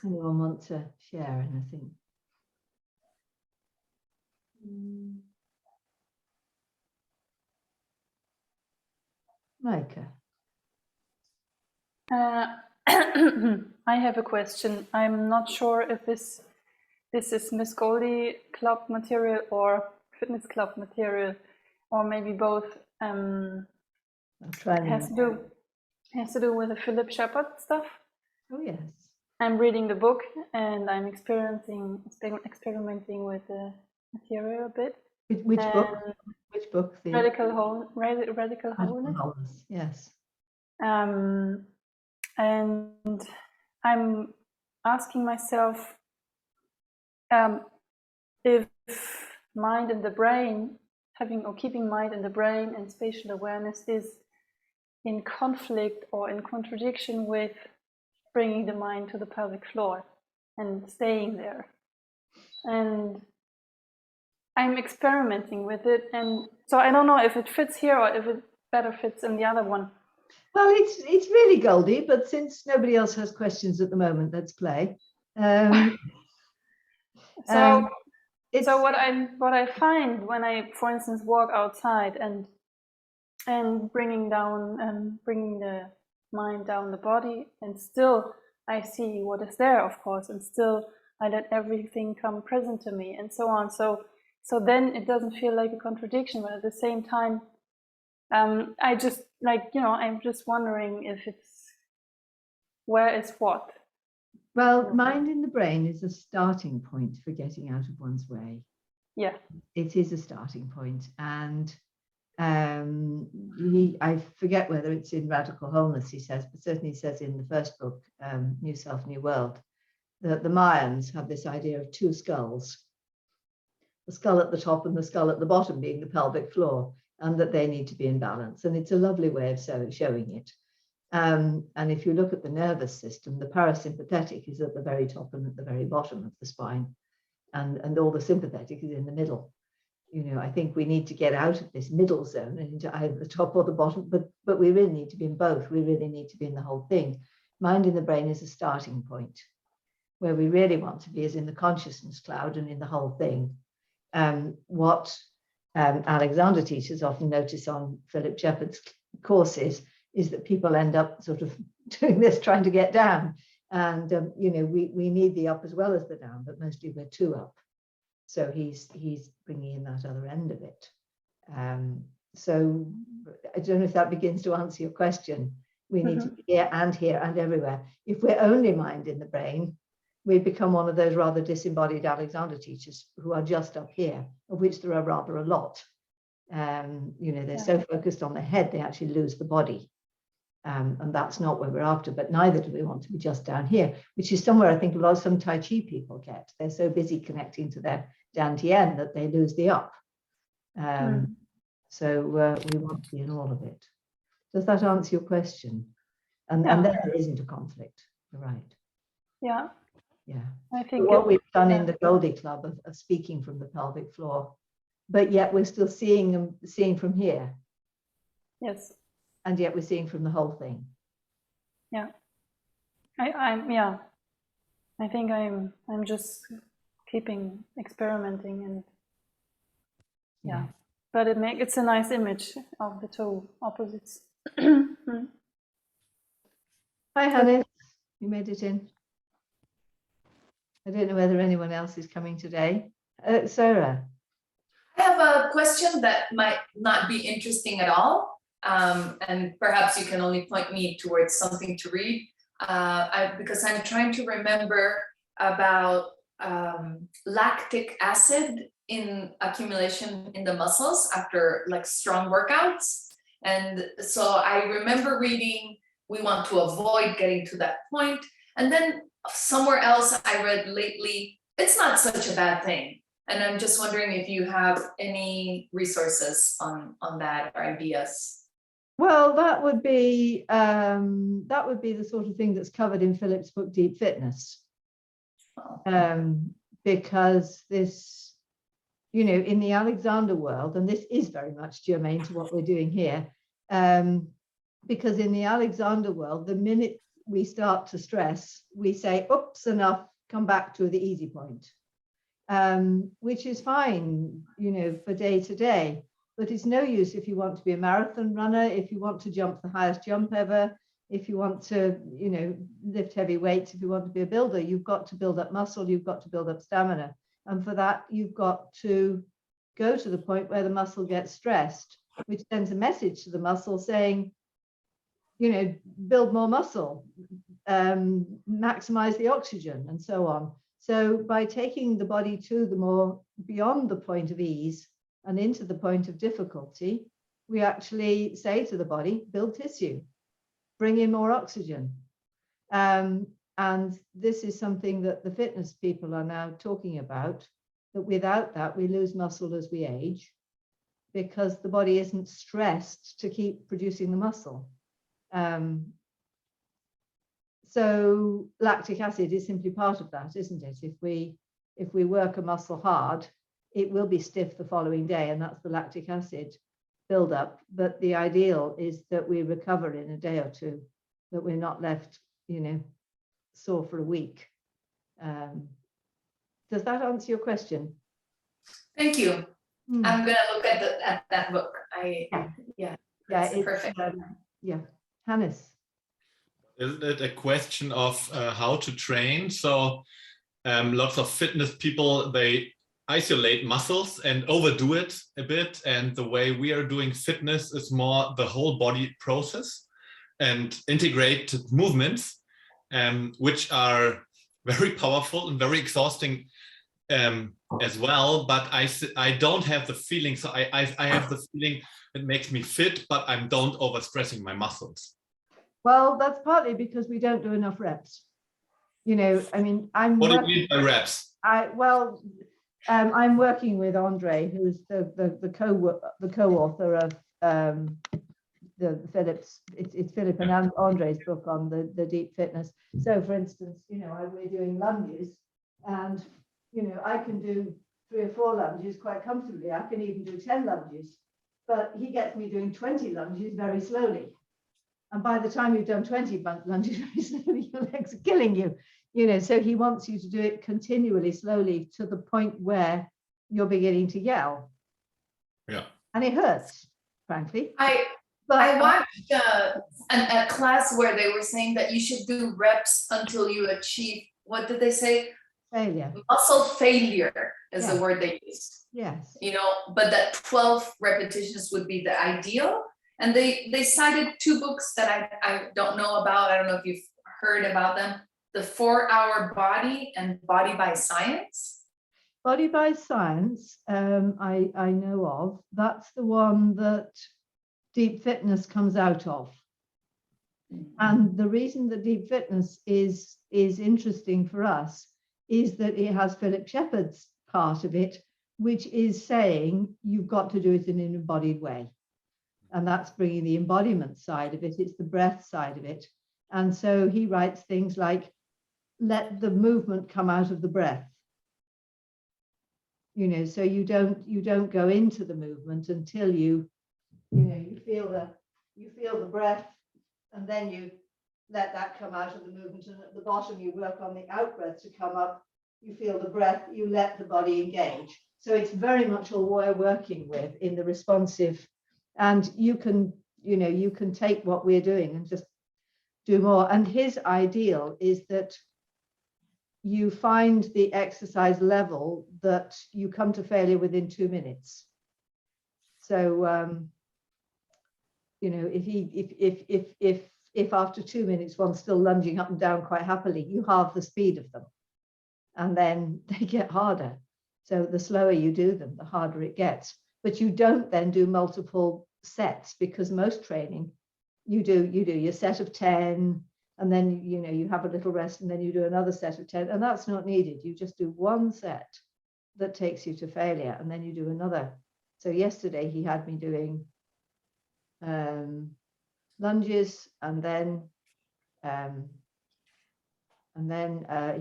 anyone want to share anything? Micah. I have a question. I'm not sure if this is Miss Goldie Club material or Fitness Club material, or maybe both. Has to do with the Philip Shepherd stuff. Oh yes. I'm reading the book and I'm experimenting with the material a bit. Which book? Which book? Radical Wholeness. Yes. And I'm asking myself if mind and the brain, keeping mind in the brain and spatial awareness is in conflict or in contradiction with bringing the mind to the pelvic floor and staying there. And I'm experimenting with it, and so I don't know if it fits here or if it better fits in the other one. Well, it's really Goldie, but since nobody else has questions at the moment, let's play. So what I find when I, for instance, walk outside and bringing the mind down the body, and still I see what is there, of course, and still I let everything come present to me, and so on. So then it doesn't feel like a contradiction, but at the same time, I just I'm just wondering if it's where is what. Well, mind in the brain is a starting point for getting out of one's way. Yeah, it is a starting point, and I forget whether it's in Radical Wholeness he says, but certainly he says in the first book, New Self, New World, that the Mayans have this idea of two skulls, the skull at the top and the skull at the bottom being the pelvic floor, and that they need to be in balance. And it's a lovely way of showing it. And if you look at the nervous system, the parasympathetic is at the very top and at the very bottom of the spine, and all the sympathetic is in the middle. I think we need to get out of this middle zone and into either the top or the bottom, but we really need to be in both. We really need to be in the whole thing. Mind in the brain is a starting point. Where we really want to be is in the consciousness cloud and in the whole thing. What Alexander teachers often notice on Philip Shepherd's courses is that people end up sort of doing this, trying to get down. And, we need the up as well as the down, but mostly we're too up. So he's bringing in that other end of it. So I don't know if that begins to answer your question. We need to be here and everywhere. If we're only mind in the brain, we become one of those rather disembodied Alexander teachers who are just up here, of which there are rather a lot. They're so focused on the head, they actually lose the body. And that's not what we're after, but neither do we want to be just down here, which is somewhere I think a lot of some Tai Chi people get. They're so busy connecting to their Dantian that they lose the up. So we want to be in all of it. Does that answer your question? And then there isn't a conflict. You're right. Yeah. Yeah. I think what we've done in the Goldie Club of speaking from the pelvic floor, but yet we're still seeing from here. Yes. And yet we're seeing from the whole thing. Yeah. I think I'm just keeping experimenting and but it's a nice image of the two opposites. Hi Hannes, you made it in. I don't know whether anyone else is coming today. Sarah. I have a question that might not be interesting at all. And perhaps you can only point me towards something to read, because I'm trying to remember about lactic acid in accumulation in the muscles after like strong workouts. And so I remember reading, we want to avoid getting to that point. And then somewhere else I read lately, it's not such a bad thing. And I'm just wondering if you have any resources on that or ideas. Well, that would be the sort of thing that's covered in Philip's book, Deep Fitness. Because this, in the Alexander world, and this is very much germane to what we're doing here, because in the Alexander world, the minute we start to stress, we say, oops, enough, come back to the easy point, which is fine, you know, for day to day. But it's no use if you want to be a marathon runner, if you want to jump the highest jump ever, if you want to, you know, lift heavy weights, if you want to be a builder, you've got to build up muscle, you've got to build up stamina. And for that, you've got to go to the point where the muscle gets stressed, which sends a message to the muscle saying, you know, build more muscle, maximize the oxygen, and so on. So by taking the body to the more beyond the point of ease and into the point of difficulty, we actually say to the body, build tissue, bring in more oxygen. And this is something that the fitness people are now talking about, that without that, we lose muscle as we age, because the body isn't stressed to keep producing the muscle. So lactic acid is simply part of that, isn't it? If we work a muscle hard, it will be stiff the following day, and that's the lactic acid buildup. But the ideal is that we recover in a day or two, that we're not left, you know, sore for a week. Does that answer your question? Thank you. I'm gonna look at that book. Yeah, it's perfect. Yeah, Hannes. Isn't it a question of how to train? So lots of fitness people, they isolate muscles and overdo it a bit. And the way we are doing fitness is more the whole body process and integrate movements, which are very powerful and very exhausting as well. But I don't have the feeling. So I have the feeling it makes me fit, but I don't overstressing my muscles. Well, that's partly because we don't do enough reps. You know, I mean, What do you mean by reps? I'm working with Andre, who's the co-author of the Philip's. It's Philip and Andre's book on the deep fitness. So, for instance, you know, we're doing lunges, and you know, I can do 3 or 4 lunges quite comfortably. I can even do 10 lunges, but he gets me doing 20 lunges very slowly. And by the time you've done 20 lunges very slowly, your legs are killing you. You know, so he wants you to do it continually, slowly, to the point where you're beginning to yell. Yeah. And it hurts, frankly. I watched a class where they were saying that you should do reps until you achieve, what did they say? Failure. Muscle failure is the word they used. Yes. You know, but that 12 repetitions would be the ideal. And they cited 2 books that I don't know about. I don't know if you've heard about them. The 4-Hour Body and Body by Science. Body by Science, I know of. That's the one that deep fitness comes out of. And the reason that deep fitness is interesting for us is that it has Philip Shepherd's part of it, which is saying you've got to do it in an embodied way. And that's bringing the embodiment side of it. It's the breath side of it. And so he writes things like, let the movement come out of the breath. You know, so you don't go into the movement until you feel the breath, and then you let that come out of the movement. And at the bottom, you work on the out breath to come up. You feel the breath, you let the body engage. So it's very much all we're working with in the responsive. And you can take what we're doing and just do more. And his ideal is that you find the exercise level that you come to failure within 2 minutes. So, you know, if after 2 minutes one's still lunging up and down quite happily, you halve the speed of them, and then they get harder. So the slower you do them, the harder it gets. But you don't then do multiple sets, because most training you do your set of 10, and then you have a little rest, and then you do another set of 10, and that's not needed. You just do one set that takes you to failure, and then you do another. So yesterday he had me doing lunges, and then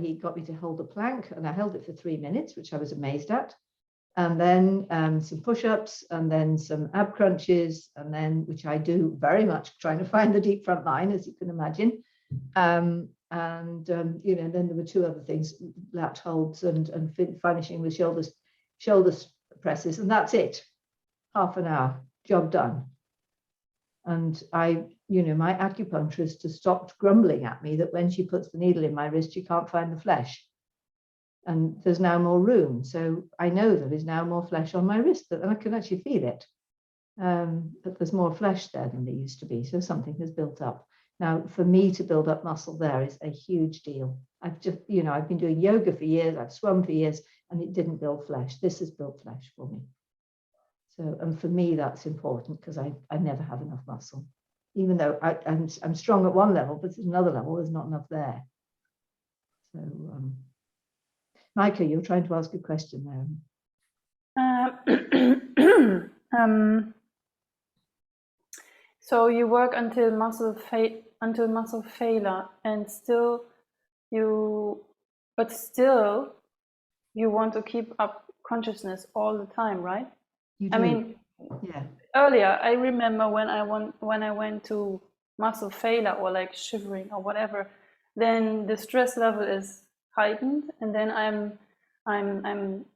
he got me to hold a plank, and I held it for 3 minutes, which I was amazed at. And then some push-ups, and then some ab crunches, and then, which I do very much trying to find the deep front line, as you can imagine. You know, then there were two other things, lat holds and finishing with shoulder presses, and that's it. Half an hour, job done. And you know, my acupuncturist has stopped grumbling at me that when she puts the needle in my wrist, she can't find the flesh. And there's now more room. So I know there is now more flesh on my wrist, and I can actually feel it. But there's more flesh there than there used to be. So something has built up. Now, for me to build up muscle there is a huge deal. I've just, you know, I've been doing yoga for years, I've swum for years, and it didn't build flesh. This has built flesh for me. So, and for me, that's important because I never have enough muscle. Even though I'm strong at one level, but at another level, there's not enough there. So, Micah, you're trying to ask a question there. So you work until muscle failure, and still you want to keep up consciousness all the time, right? You do. I mean, yeah. Earlier I remember when I went to muscle failure or like shivering or whatever, then the stress level is heightened, and then I'm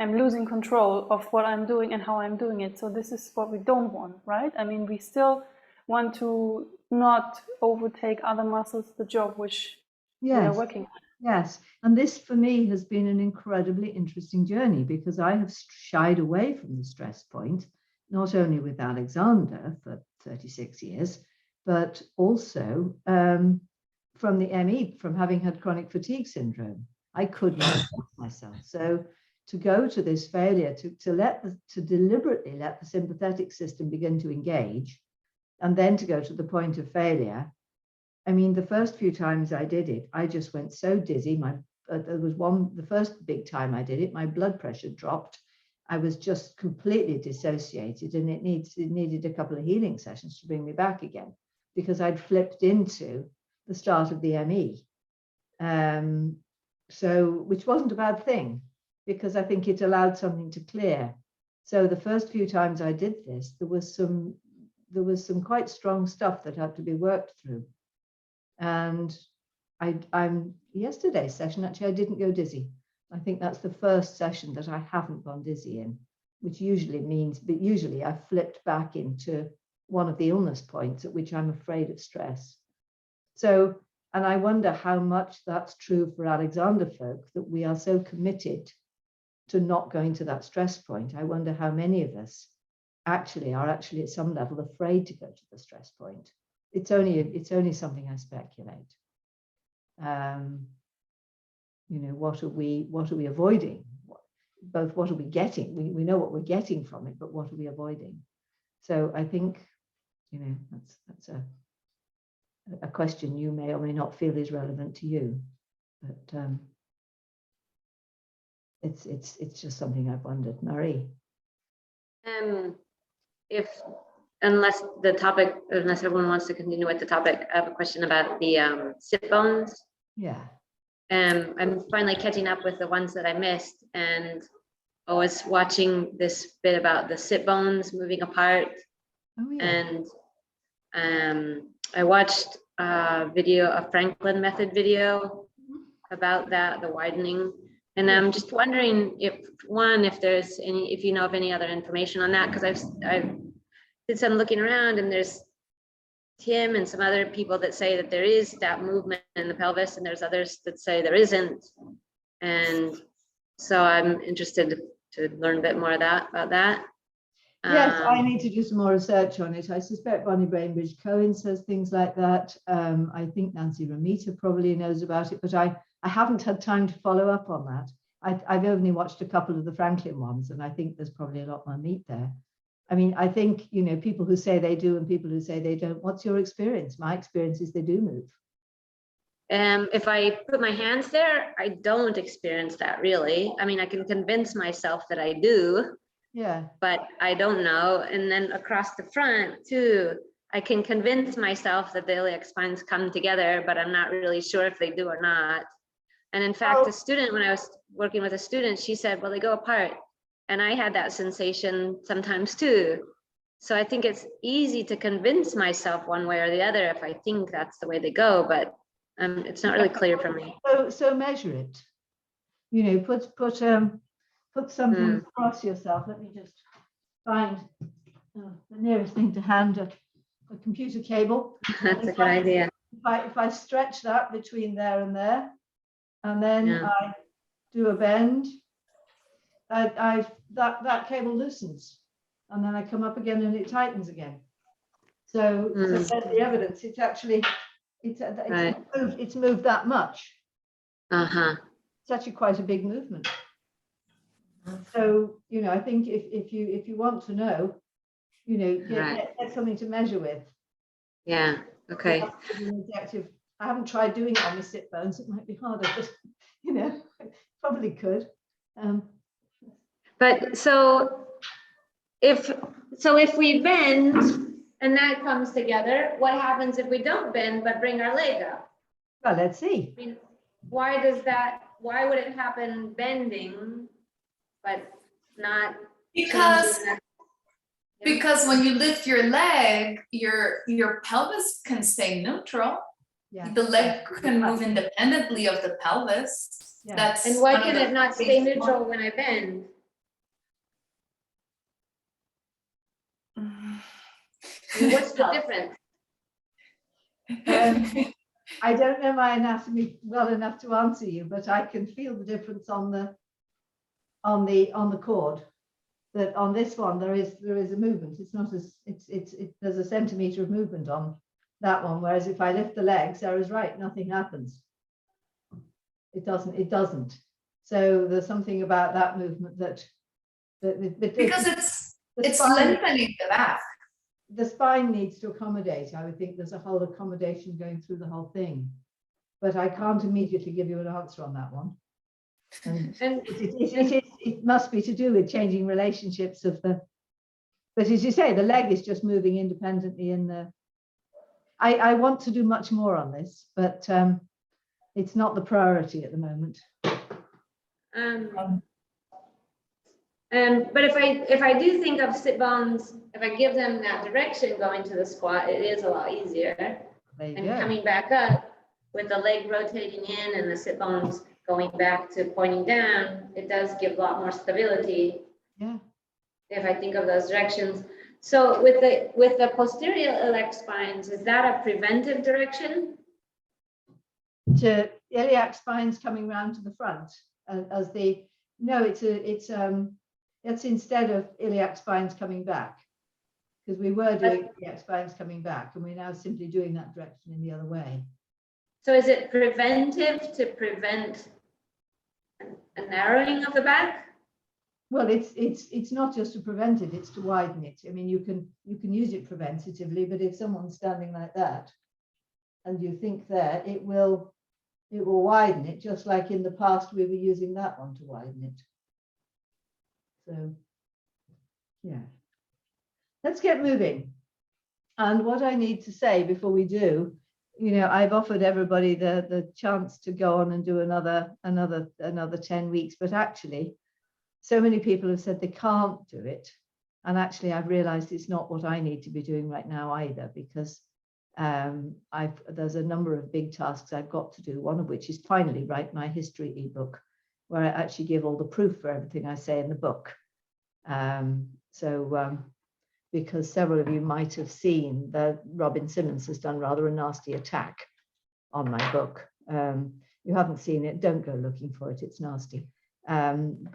losing control of what I'm doing and how I'm doing it. So this is what we don't want, right? I mean, we still want to not overtake other muscles, the job which we are working on. Yes, and this for me has been an incredibly interesting journey because I have shied away from the stress point, not only with Alexander for 36 years, but also from the ME, from having had chronic fatigue syndrome. I could not help myself. So to go to this failure, to deliberately let the sympathetic system begin to engage, and then to go to the point of failure. I mean, the first few times I did it, I just went so dizzy. The first big time I did it, my blood pressure dropped. I was just completely dissociated, and it needed a couple of healing sessions to bring me back again because I'd flipped into the start of the ME. So, which wasn't a bad thing because I think it allowed something to clear. So the first few times I did this, there was some quite strong stuff that had to be worked through. And I'm yesterday's session, actually, I didn't go dizzy. I think that's the first session that I haven't gone dizzy in, which usually means, but usually I flipped back into one of the illness points at which I'm afraid of stress. So, and I wonder how much that's true for Alexander folk, that we are so committed to not going to that stress point. I wonder how many of us actually are at some level afraid to go to the stress point. It's only something I speculate. You know, what are we avoiding? Both what are we getting? We know what we're getting from it, but what are we avoiding? So I think, you know, that's a question you may or may not feel is relevant to you, but it's just something I've wondered. Marie. Unless everyone wants to continue with the topic, I have a question about the sit bones. Yeah. I'm finally catching up with the ones that I missed, and I was watching this bit about the sit bones moving apart. Oh, yeah. And I watched a Franklin method video about that, the widening. And I'm just wondering if you know of any other information on that, because I've did some looking around, and there's Tim and some other people that say that there is that movement in the pelvis, and there's others that say there isn't. And so I'm interested to learn a bit more about that. Yes, I need to do some more research on it. I suspect Bonnie Bainbridge Cohen says things like that. I think Nancy Romita probably knows about it, but I haven't had time to follow up on that. I've only watched a couple of the Franklin ones, and I think there's probably a lot more meat there. I mean, I think, you know, people who say they do and people who say they don't. What's your experience? My experience is they do move. If I put my hands there, I don't experience that really. I mean, I can convince myself that I do. Yeah. But I don't know. And then across the front too, I can convince myself that the iliac spines come together, but I'm not really sure if they do or not. And in fact, a student, when I was working with a student, she said, well, they go apart. And I had that sensation sometimes too. So I think it's easy to convince myself one way or the other if I think that's the way they go, but It's not really clear for me. So measure it. You know, put something across yourself. Let me just find the nearest thing to hand, a computer cable. That's a good idea. If I stretch that between there, and then Yeah. I do a bend, that cable loosens, and then I come up again and it tightens again. So there's the evidence. It's actually Right. it's moved that much. Uh-huh. It's actually quite a big movement. So, you know, I think if you want to know, you know, get something to measure with. Yeah. Okay. I haven't tried doing it on the sit bones. It might be harder, but you know, probably could. But so if we bend and that comes together, what happens if we don't bend but bring our leg up? Well, let's see. I mean, why would it happen bending but not Because changing that? because when you lift your leg, your pelvis can stay neutral. Yeah. The leg can move independently of the pelvis. Yeah. That's And why one of can the it not stay neutral when I bend? I mean, what's the difference? I don't know my anatomy well enough to answer you, but I can feel the difference on the cord. That on this one there is a movement. It's not as there's a centimeter of movement on that one, whereas if I lift the leg, Sarah's right, nothing happens. It doesn't. So there's something about that movement that because it's lengthening the back. The spine needs to accommodate. I would think there's a whole accommodation going through the whole thing, but I can't immediately give you an answer on that one. And it must be to do with changing relationships of the, but as you say, the leg is just moving independently in the, I want to do much more on this, but it's not the priority at the moment. But if I do think of sit bones, if I give them that direction going to the squat, it is a lot easier. And coming back up with the leg rotating in and the sit bones going back to pointing down, it does give a lot more stability. Yeah. If I think of those directions. So with the posterior iliac spines, is that a preventive direction? To iliac spines coming round to the front as the, no, it's instead of iliac spines coming back, because we were doing iliac spines coming back and we're now simply doing that direction in the other way. So is it preventive to prevent a narrowing of the back? Well, it's not just to prevent it, it's to widen it. I mean, you can use it preventatively, but if someone's standing like that and you think there, it will widen it, just like in the past we were using that one to widen it. So yeah, let's get moving. And what I need to say before we do, you know, I've offered everybody the chance to go on and do another 10 weeks, but actually so many people have said they can't do it. And actually I've realized it's not what I need to be doing right now either, because there's a number of big tasks I've got to do, one of which is finally write my history ebook, where I actually give all the proof for everything I say in the book. Because several of you might have seen that Robin Simmons has done rather a nasty attack on my book. You haven't seen it, don't go looking for it, it's nasty. And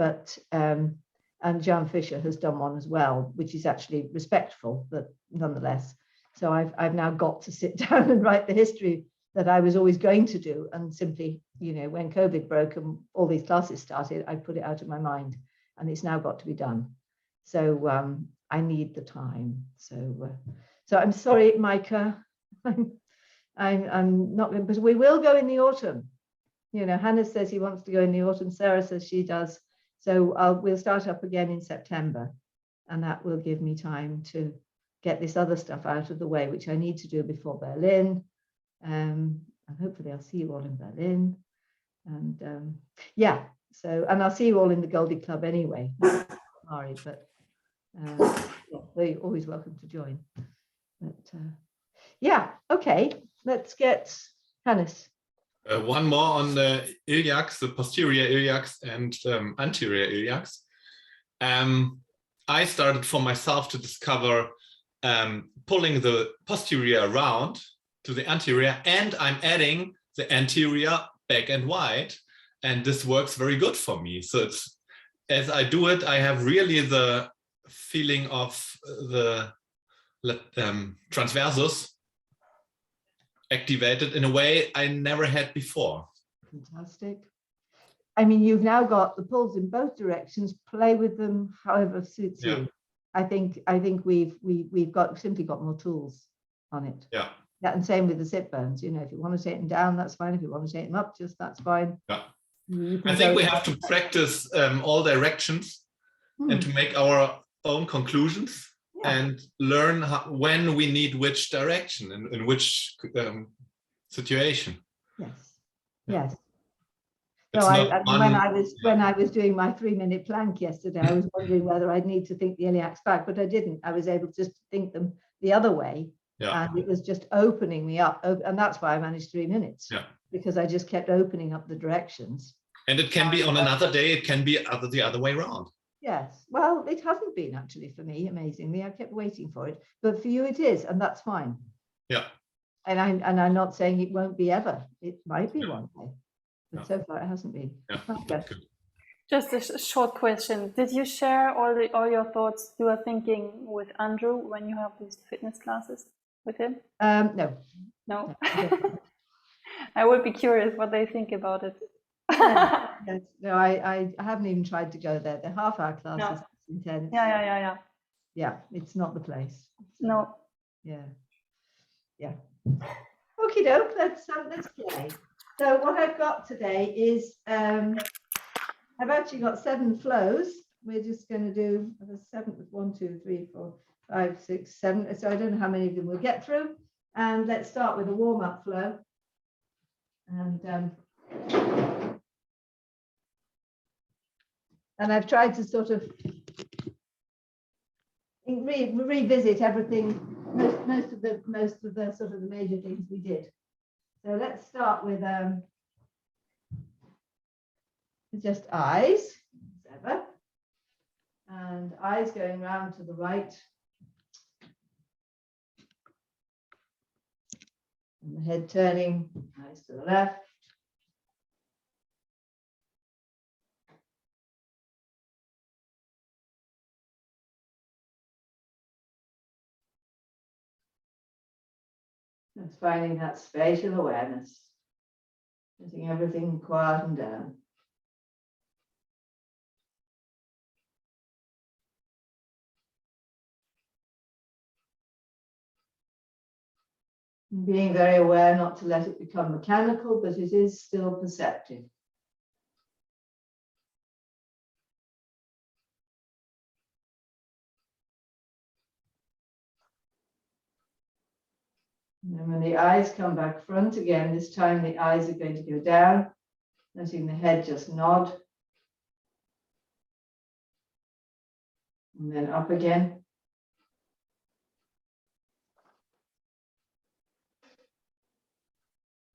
Jan Fisher has done one as well, which is actually respectful, but nonetheless. So I've now got to sit down and write the history that I was always going to do, and simply, you know, when COVID broke and all these classes started, I put it out of my mind, and it's now got to be done. So I need the time. So I'm sorry, Micah. I'm not going, but we will go in the autumn. You know, Hannah says he wants to go in the autumn. Sarah says she does. So we'll start up again in September, and that will give me time to get this other stuff out of the way, which I need to do before Berlin. And hopefully I'll see you all in Berlin. And yeah, so, and I'll see you all in the Goldie Club anyway. Sorry, but yeah, they're always welcome to join. But yeah, okay, let's get Hannes. One more on the iliacs, the posterior iliacs and anterior iliacs. I started for myself to discover pulling the posterior around to the anterior, and I'm adding the anterior back and wide, and this works very good for me. So it's, as I do it, I have really the feeling of the transversus activated in a way I never had before. Fantastic. I mean, you've now got the pulls in both directions. Play with them however suits you. I think we've simply got more tools on it. Yeah. Yeah, and same with the sit bones. You know, if you want to take them down, that's fine. If you want to take them up, just that's fine. Yeah. You can I think go we have to practice all directions and to make our own conclusions and learn when we need which direction and in which situation. Yes. Yeah. Yes. No, when I was doing my 3-minute plank yesterday, I was wondering whether I'd need to think the iliacs back, but I didn't. I was able to just think them the other way. Yeah. And it was just opening me up. And that's why I managed 3 minutes. Yeah. Because I just kept opening up the directions. And it can be on another day, it can be the other way around. Yes. Well, it hasn't been actually for me, amazingly. I kept waiting for it. But for you it is, and that's fine. Yeah. And I'm not saying it won't be ever. It might be one day. But so far it hasn't been. Yeah. Just a short question. Did you share all your thoughts you are thinking with Andrew when you have these fitness classes with him? No. No. I would be curious what they think about it. Yes. No, I haven't even tried to go there. They're half-hour classes. No. It's intense. Yeah. Yeah, it's not the place. No. Yeah. Okie doke. Let's play. So what I've got today is I've actually got 7 flows. We're just going to do 7 with 1, 2, 3, 4, 5, 6, 7. So I don't know how many of them we'll get through. And let's start with a warm-up flow. And I've tried to sort of revisit everything, most of the sort of the major things we did. So let's start with just eyes, as ever, and eyes going round to the right, and the head turning, eyes to the left. Just finding that spatial awareness, letting everything quiet and down. And being very aware not to let it become mechanical, but it is still perceptive. And then when the eyes come back front again, this time the eyes are going to go down, letting the head just nod. And then up again.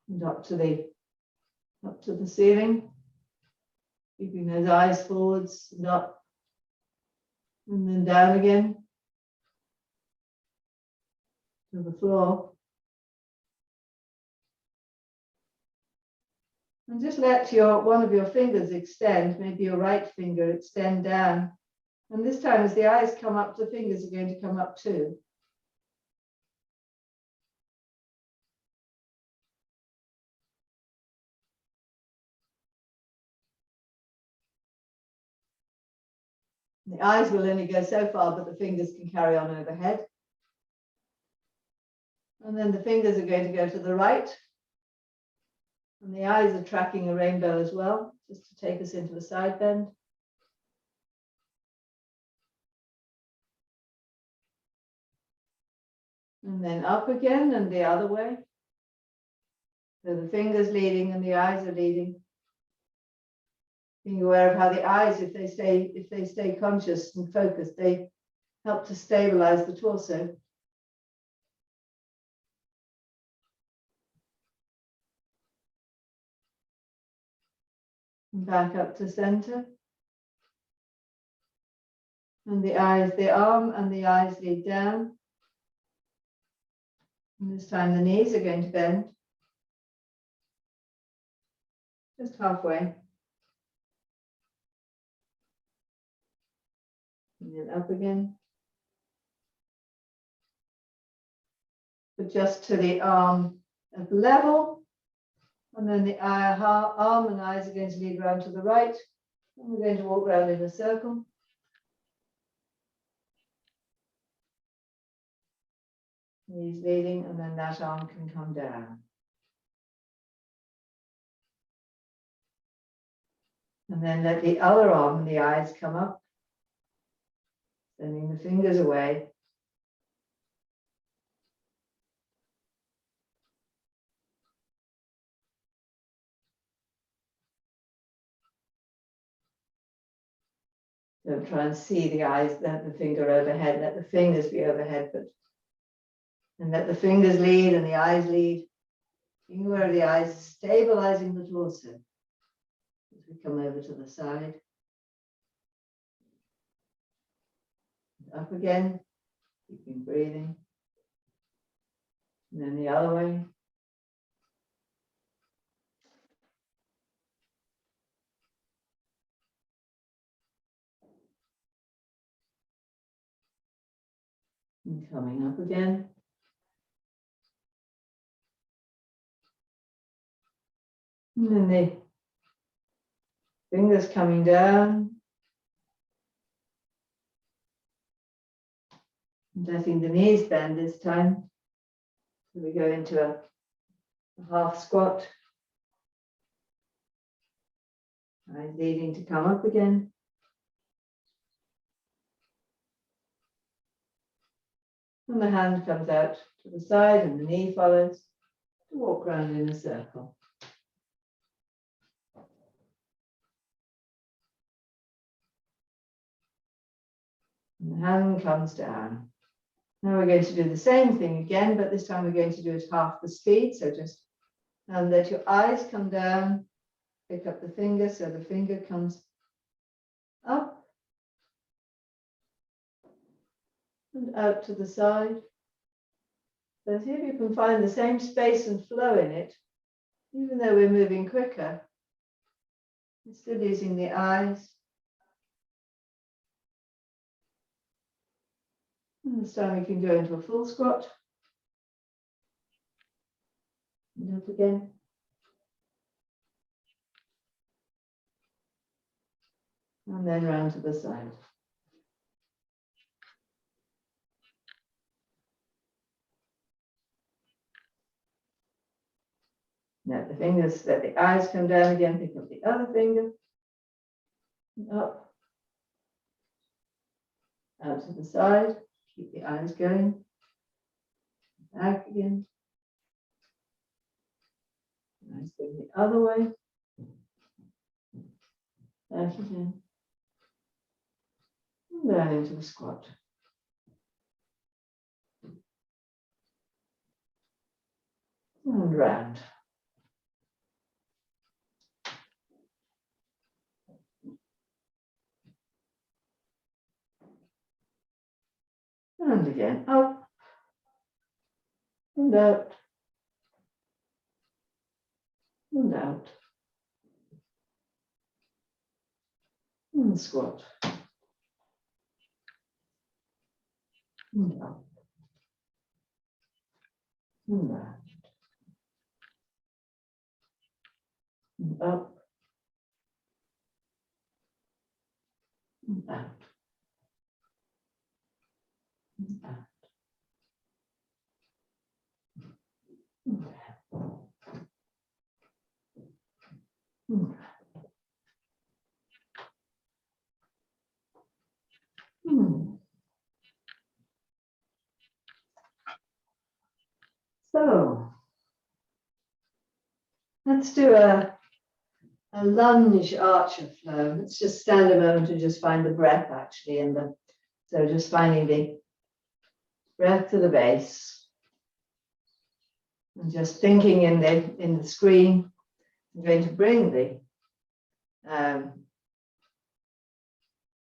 And up to the ceiling. Keeping those eyes forwards and up. And then down again. To the floor. And just let one of your fingers extend, maybe your right finger extend down. And this time as the eyes come up, the fingers are going to come up too. The eyes will only go so far, but the fingers can carry on overhead. And then the fingers are going to go to the right. And the eyes are tracking a rainbow as well, just to take us into a side bend. And then up again and the other way. So the fingers leading and the eyes are leading. Being aware of how the eyes, if they stay conscious and focused, they help to stabilize the torso. And back up to center. And the eyes, the arm and the eyes lead down. And this time the knees are going to bend. Just halfway. And then up again. But just to the arm at level. And then the arm and eyes are going to lead round to the right. And we're going to walk round in a circle. Knees leading, and then that arm can come down. And then let the other arm and the eyes come up, sending the fingers away. Don't try and see the eyes, let the finger overhead, let the fingers be overhead, and let the fingers lead and the eyes lead. Being aware of the eyes, stabilizing the torso. As we come over to the side. Up again, keeping breathing. And then the other way. And coming up again. And then the fingers coming down. Letting the knees bend this time. So we go into a half squat. Eyes leading to come up again. And the hand comes out to the side and the knee follows to walk around in a circle. And the hand comes down. Now we're going to do the same thing again, but this time we're going to do it half the speed. So just let your eyes come down, pick up the finger, so the finger comes up and out to the side. So see if you can find the same space and flow in it, even though we're moving quicker. We're still using the eyes. And this time we can go into a full squat. And up again. And then round to the side. Let the fingers, let the eyes come down again, pick up the other finger. And up. Out to the side. Keep the eyes going. Back again. Eyes going the other way. Back again. And down into the squat. And round. And again, up and out and out and squat and up and round and up and out and out. So let's do a lunge archer flow. Let's just stand a moment and just find the breath actually in the, so just finding the breath to the base. And just thinking in the screen, I'm going to bring the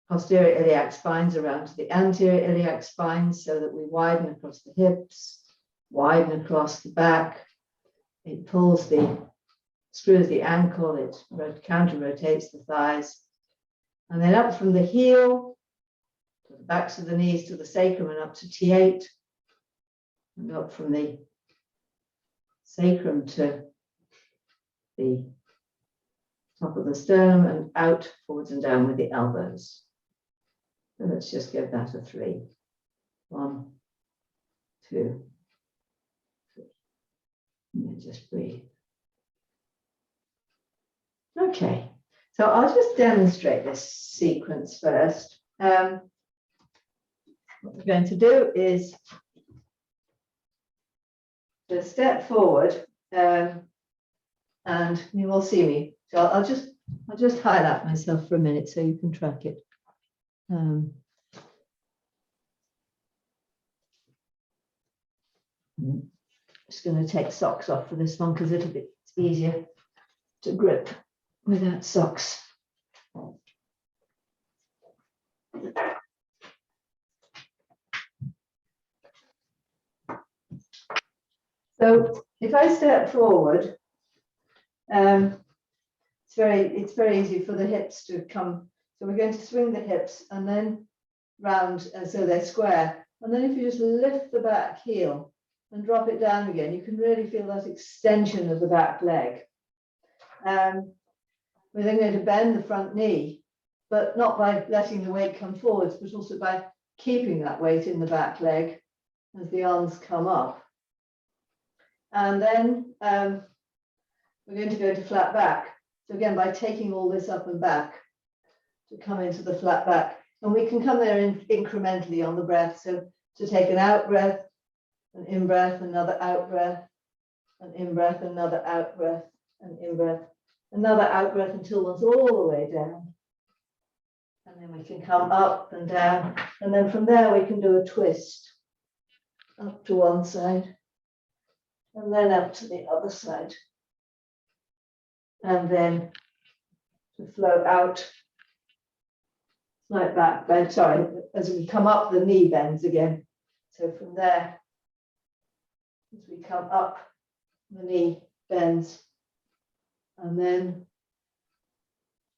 posterior iliac spines around to the anterior iliac spines so that we widen across the hips, widen across the back. It screws the ankle, it counter rotates the thighs. And then up from the heel, to the backs of the knees to the sacrum and up to T8. And up from the sacrum to the top of the sternum and out, forwards and down with the elbows. So let's just give that a 3. 1, 2, 3. And just breathe. Okay, so I'll just demonstrate this sequence first. What we're going to do is just step forward, and you will see me. So I'll just highlight myself for a minute so you can track it. Just going to take socks off for this one because it'll be easier to grip without socks. So if I step forward, it's very easy for the hips to come. So we're going to swing the hips and then round so they're square. And then if you just lift the back heel and drop it down again, you can really feel that extension of the back leg. We're then going to bend the front knee, but not by letting the weight come forwards, but also by keeping that weight in the back leg as the arms come up. And then we're going to go to flat back. So again, by taking all this up and back to come into the flat back. And we can come there incrementally on the breath. So to take an out breath, an in breath, another out breath, an in breath, another out breath, an in breath, another out breath until one's all the way down. And then we can come up and down. And then from there, we can do a twist up to one side and then up to the other side. And then to flow out like that. But sorry, as we come up, the knee bends again. So from there, as we come up, the knee bends. And then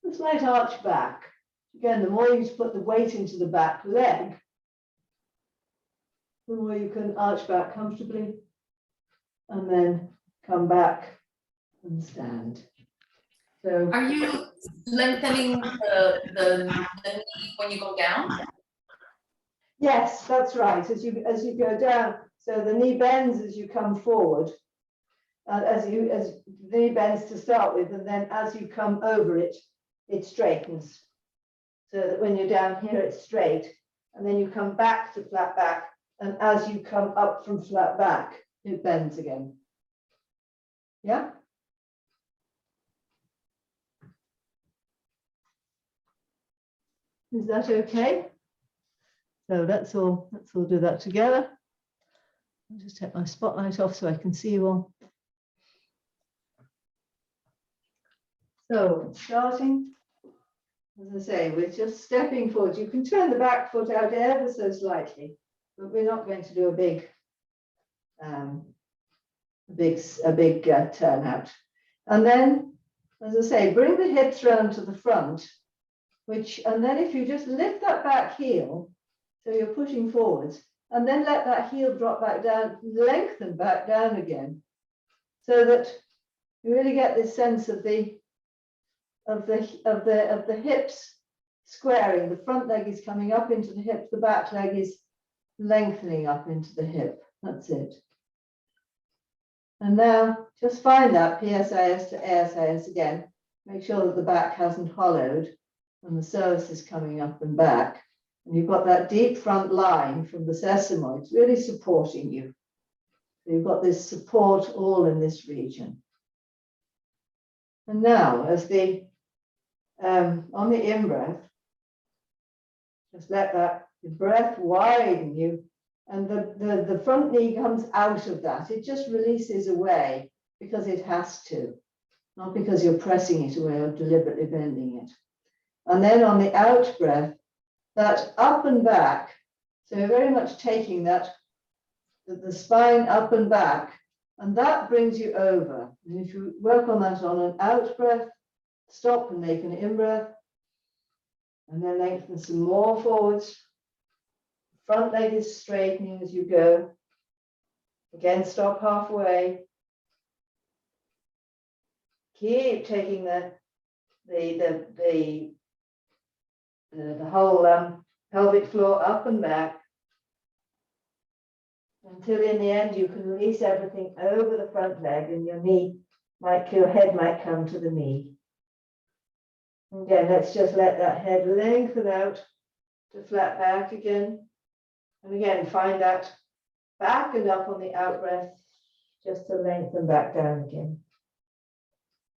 a slight arch back. Again, the more you put the weight into the back leg, the more you can arch back comfortably. And then come back and stand. So, Are you lengthening the knee when you go down? yes, that's right. As you go down, so the knee bends as you come forward. As the knee bends to start with, and then as you come over it, it straightens. So that when you're down here, it's straight, and then you come back to flat back, and as you come up from flat back, it bends again. Yeah. Is that okay? So let's all do that together. I'll just take my spotlight off so I can see you all. So starting, as I say, we're just stepping forward. You can turn the back foot out ever so slightly, but we're not going to do a big turnout. And then, as I say, bring the hips round to the front, and then if you just lift that back heel, so you're pushing forwards, and then let that heel drop back down, lengthen back down again, so that you really get this sense of the hips squaring. The front leg is coming up into the hip, the back leg is lengthening up into the hip. That's it. And now just find that PSIS to ASIS again. Make sure that the back hasn't hollowed and the psoas is coming up and back. And you've got that deep front line from the sesamoids really supporting you. So you've got this support all in this region. And now, as the on the in-breath, just let that the breath widen you, and the front knee comes out of that. It just releases away because it has to. not because you're pressing it away or deliberately bending it. And then on the out breath, that up and back, so you're very much taking that, the spine up and back, and that brings you over. And if you work on that on an out breath, stop and make an in-breath, and then lengthen some more forwards. Front leg is straightening as you go. Again, stop halfway. Keep taking the whole pelvic floor up and back until in the end you can release everything over the front leg and your head might come to the knee. Again, let's just let that head lengthen out to flat back again. And again, find that back and up on the out breath, just to lengthen back down again.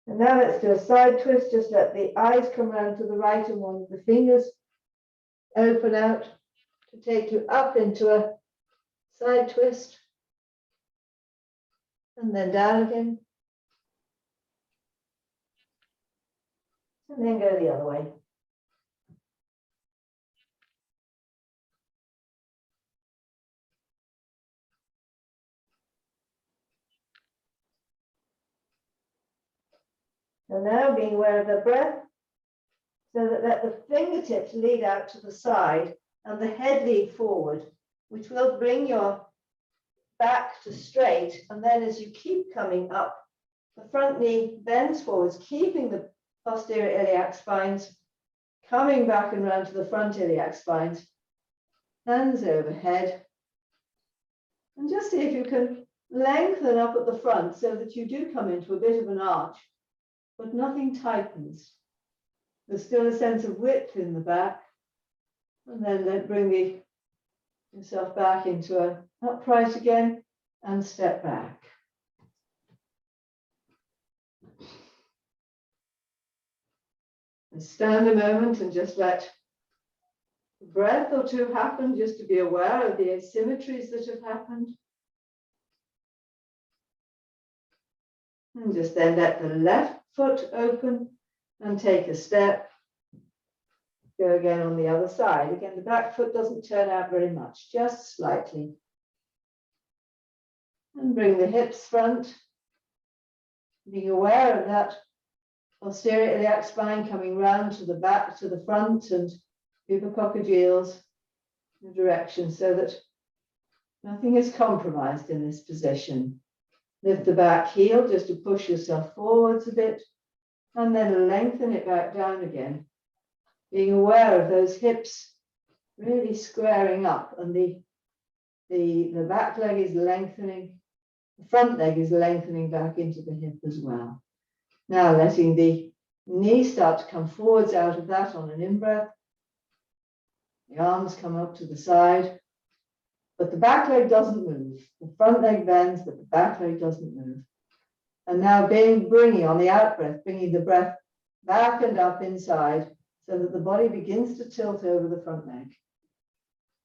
And now let's do a side twist. Just let the eyes come round to the right and one of the fingers open out to take you up into a side twist. And then down again. And then go the other way. And now being aware of the breath, so that let the fingertips lead out to the side and the head lead forward, which will bring your back to straight. And then as you keep coming up, the front knee bends forwards, keeping the posterior iliac spines, coming back and round to the front iliac spines, hands overhead. And just see if you can lengthen up at the front so that you do come into a bit of an arch, but nothing tightens. There's still a sense of width in the back. And then bring yourself back into an upright again and step back. And stand a moment and just let a breath or two happen, just to be aware of the asymmetries that have happened. And just then let the left foot open and take a step. Go again on the other side. Again, the back foot doesn't turn out very much, just slightly. And bring the hips front. Being aware of that posterior iliac spine coming round to the back, to the front, and pubicoccygeals in direction so that nothing is compromised in this position. Lift the back heel just to push yourself forwards a bit, and then lengthen it back down again. Being aware of those hips really squaring up, and the back leg is lengthening, the front leg is lengthening back into the hip as well. Now letting the knees start to come forwards out of that on an in-breath. The arms come up to the side, but the back leg doesn't move. The front leg bends, but the back leg doesn't move. And now bringing on the out breath, bringing the breath back and up inside so that the body begins to tilt over the front leg.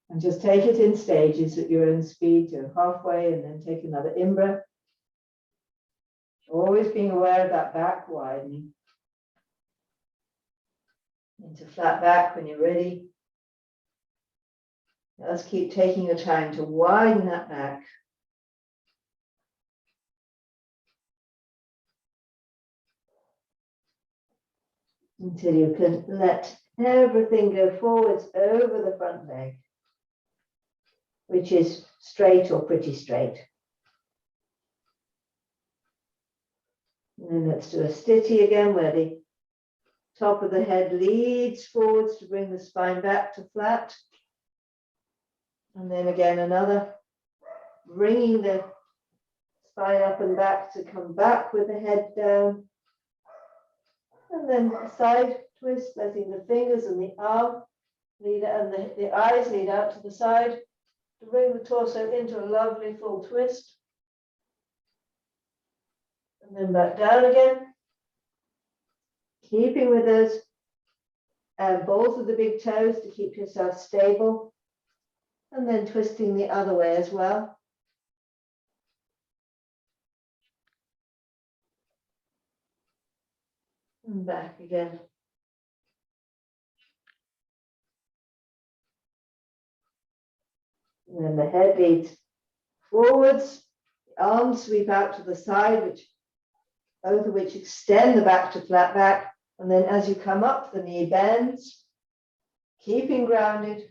And just take it in stages at your own speed to halfway, and then take another in-breath. Always being aware of that back widening. Into flat back when you're ready. Let's keep taking your time to widen that back. Until you can let everything go forwards over the front leg, which is straight or pretty straight. And then let's do a stitty again, where the top of the head leads forwards to bring the spine back to flat. And then again another, bringing the spine up and back to come back with the head down. And then a side twist, letting the fingers and the arm lead and the eyes lead out to the side to bring the torso into a lovely full twist. And then back down again. Keeping with those balls of the big toes to keep yourself stable. And then twisting the other way as well. and back again. And then the head leads forwards, the arms sweep out to the side, both of which extend the back to flat back. And then as you come up, the knee bends, keeping grounded,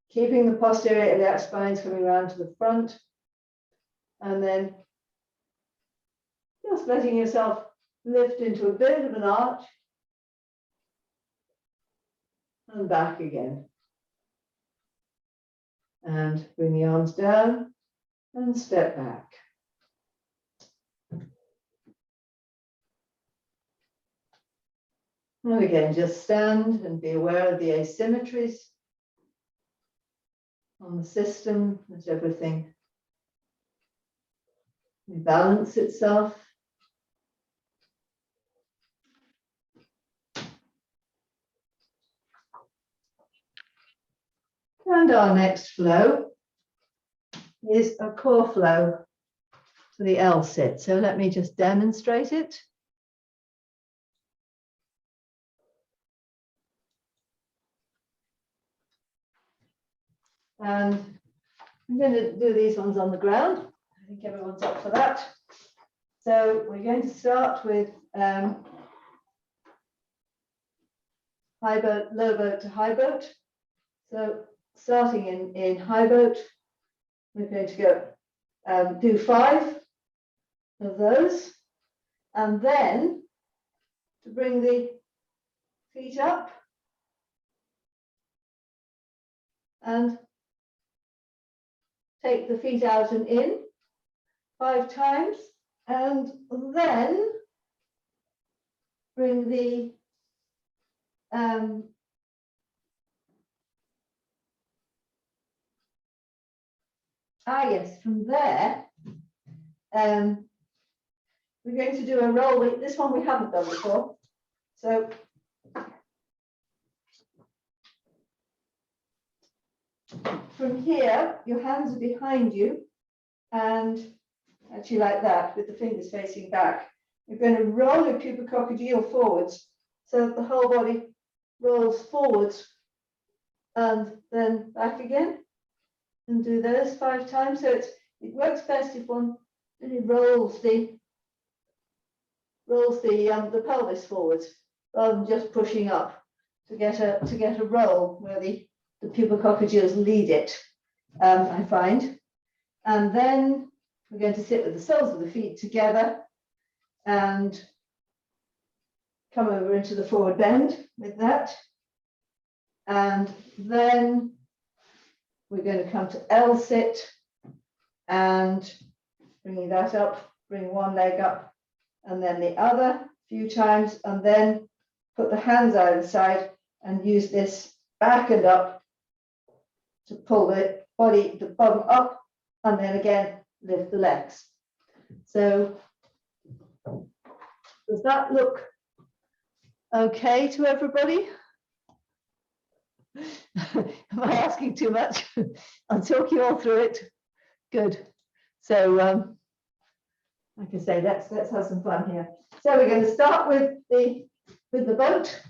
keeping the posterior iliac spines coming around to the front. And then just letting yourself lift into a bit of an arch and back again. And bring the arms down and step back. And again, just stand and be aware of the asymmetries on the system as everything rebalance itself. And our next flow is a core flow to the L sit. So let me just demonstrate it. And I'm going to do these ones on the ground. I think everyone's up for that. So we're going to start with high boat, low boat to high boat. So starting in high boat, we're going to go do 5 of those. And then to bring the feet up and take the feet out and in 5 times, and then bring the yes, from there, we're going to do a roll. This one we haven't done before. So from here, your hands are behind you, and actually like that, with the fingers facing back. You're going to roll your pubicoccygeal forwards so that the whole body rolls forwards and then back again, and do those 5 times. So it works best if one really rolls the pelvis forwards rather than just pushing up to get a roll where the pubicoccygeals lead it, I find. And then we're going to sit with the soles of the feet together and come over into the forward bend with that. And then we're going to come to L sit and bringing that up, bring one leg up and then the other a few times, and then put the hands either side and use this back and up to pull the body, the bum up, and then again lift the legs. So does that look okay to everybody? Am I asking too much? I'll talk you all through it. Good. So like I say, let's have some fun here. So we're going to start with the boat.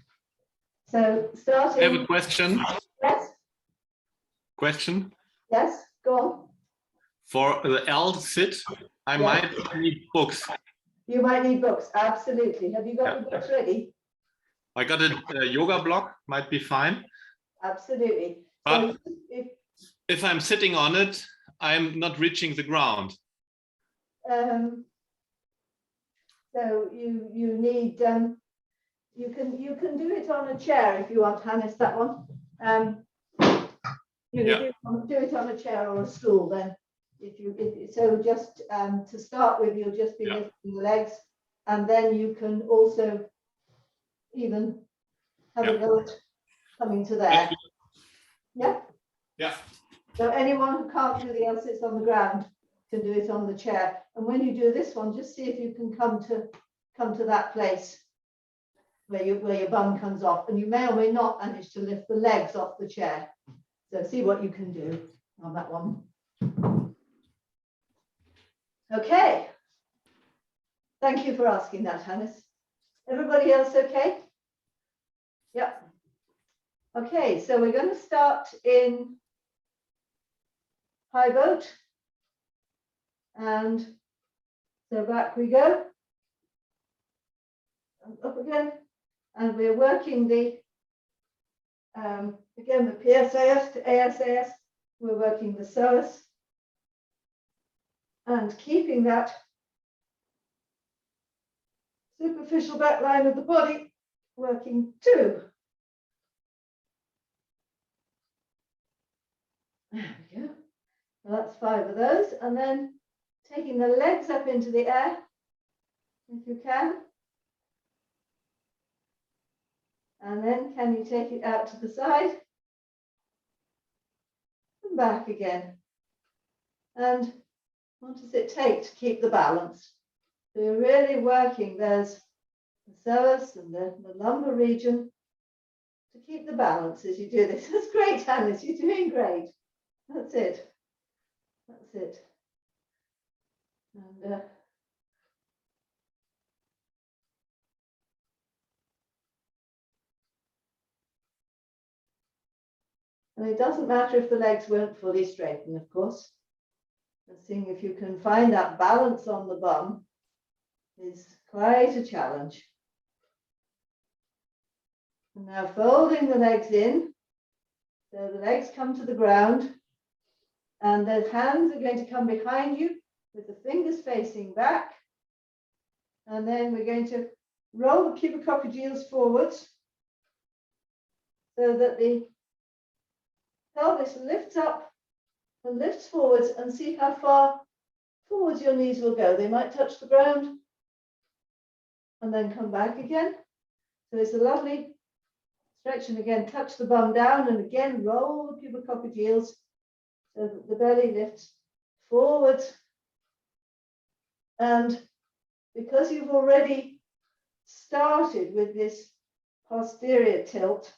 So starting. I have a question. Yes. Question. Yes. Go on. For the L sit, I might need books. You might need books. Absolutely. Have you got the books ready? I got a yoga block. Might be fine. Absolutely. But So if I'm sitting on it, I'm not reaching the ground. So you need you can do it on a chair if you want, Hannes, that one. You can do it on a chair or a stool then. So just to start with, you'll just be lifting the legs, and then you can also even have a go at coming to there. Yeah? Yeah. So anyone who can't do the L sits on the ground can do it on the chair. And when you do this one, just see if you can come to that place where your bum comes off, and you may or may not manage to lift the legs off the chair. So see what you can do on that one. Okay. Thank you for asking that, Hannes. Everybody else okay? Yep. Okay, so we're going to start in high boat. And so back we go. And up again. And we're working the, again, the PSAS to ASAS. We're working the psoas. And keeping that superficial back line of the body working too. There we go. Well, that's 5 of those. And then taking the legs up into the air, if you can. And then can you take it out to the side? And back again. And what does it take to keep the balance? So you're really working, there's the psoas and the lumbar region to keep the balance as you do this. That's great, Alice, you're doing great. That's it. That's it. And it doesn't matter if the legs weren't fully straightened, of course. But seeing if you can find that balance on the bum is quite a challenge. And now folding the legs in, so the legs come to the ground, and the hands are going to come behind you with the fingers facing back. And then we're going to roll the pubicoccygeals forwards so that the pelvis lifts up and lifts forwards, and see how far forwards your knees will go. They might touch the ground and then come back again. So it's a lovely stretch, and again, touch the bum down and again roll the pubicoccygeals so that the belly lifts forwards. And because you've already started with this posterior tilt,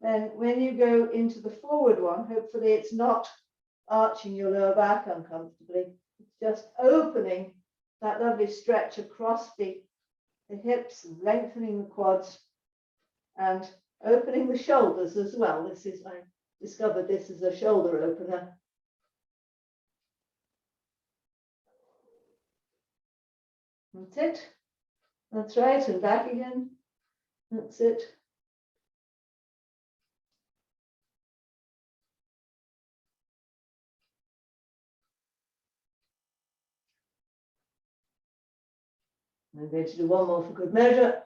then when you go into the forward one, hopefully it's not arching your lower back uncomfortably. It's just opening that lovely stretch across the hips, and lengthening the quads and opening the shoulders as well. This is, I discovered this is a shoulder opener. That's it. That's right, and back again. That's it. I'm going to do one more for good measure.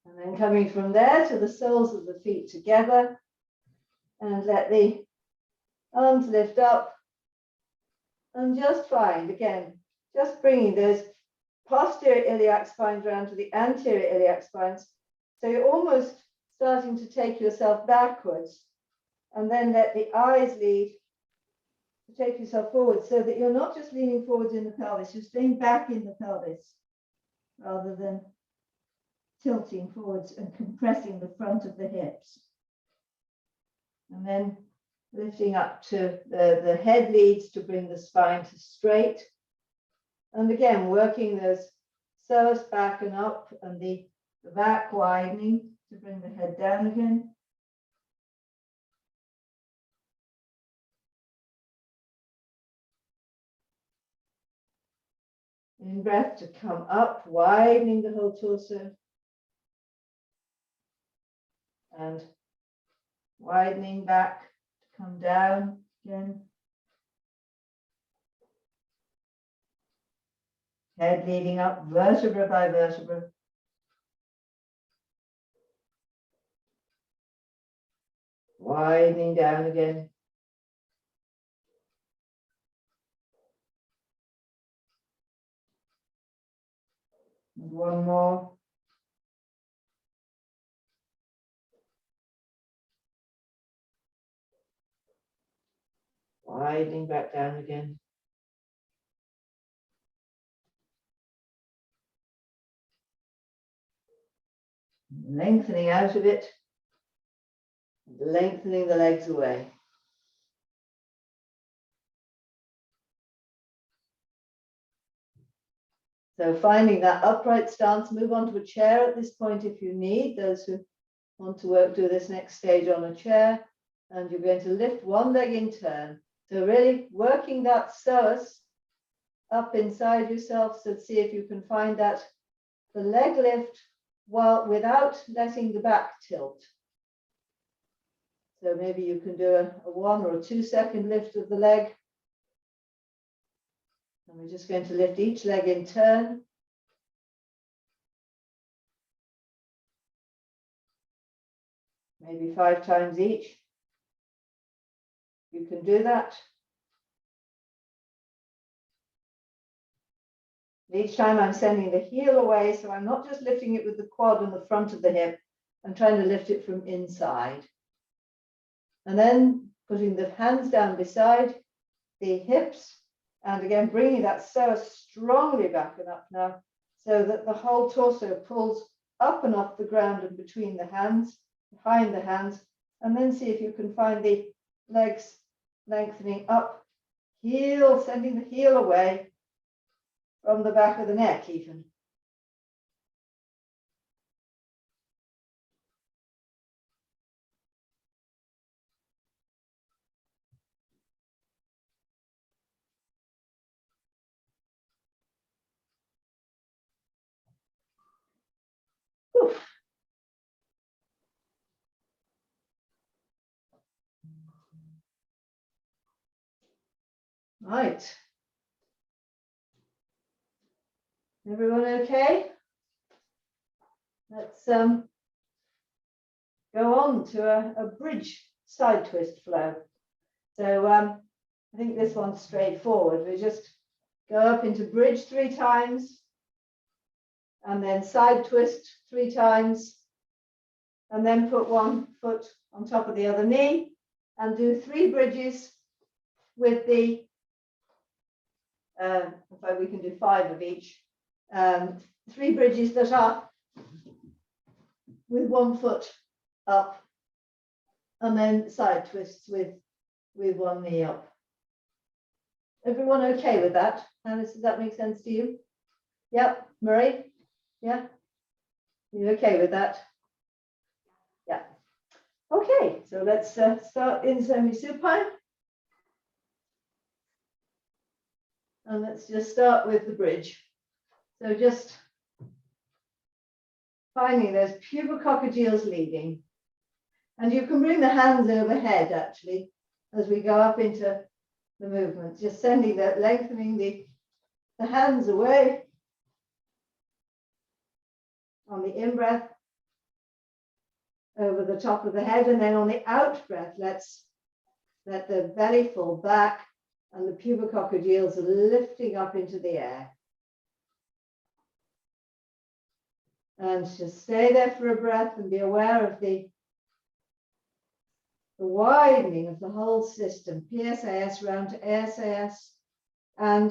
And then coming from there to the soles of the feet together, and let the arms lift up, and just find, again, just bringing those posterior iliac spines around to the anterior iliac spines. So you're almost starting to take yourself backwards, and then let the eyes lead to take yourself forward, so that you're not just leaning forwards in the pelvis, you're staying back in the pelvis rather than tilting forwards and compressing the front of the hips. And then lifting up to the head leads to bring the spine to straight. And again, working those psoas back and up, and the back widening to bring the head down again. In breath to come up, widening the whole torso. And widening back to come down again. Head leading up, vertebra by vertebra. Widening down again. And one more. Widening back down again. Lengthening out of it. Lengthening the legs away. So finding that upright stance, move on to a chair at this point if you need. Those who want to do this next stage on a chair. And you're going to lift one leg in turn. So really working that psoas up inside yourself. So see if you can find that, the leg lift without letting the back tilt. So maybe you can do a 1 or 2 second lift of the leg. And we're just going to lift each leg in turn. Maybe 5 times each. You can do that. Each time I'm sending the heel away, so I'm not just lifting it with the quad and the front of the hip, I'm trying to lift it from inside. And then putting the hands down beside the hips, and again bringing that psoas strongly back and up now, so that the whole torso pulls up and off the ground and between the hands, behind the hands, and then see if you can find the legs lengthening up, heel, sending the heel away from the back of the neck even. Oof. Right. Everyone okay? Let's go on to a bridge side twist flow. So I think this one's straightforward. We just go up into bridge 3 times, and then side twist 3 times, and then put one foot on top of the other knee, and do 3 bridges with the, in fact we can do 5 of each, 3 bridges that are with 1 foot up, and then side twists with 1 knee up. Everyone okay with that? Alice, does that make sense to you? Yep. Marie? Yeah? You okay with that? Yeah. Okay, so let's start in semi-supine. And let's just start with the bridge. So just finding those pubococcygeals leading. And you can bring the hands overhead actually as we go up into the movement, just sending that, lengthening the hands away on the in-breath over the top of the head, and then on the out-breath, let's let the belly fall back and the pubococcygeals lifting up into the air. And just stay there for a breath and be aware of the widening of the whole system, PSAS round to ASAS. And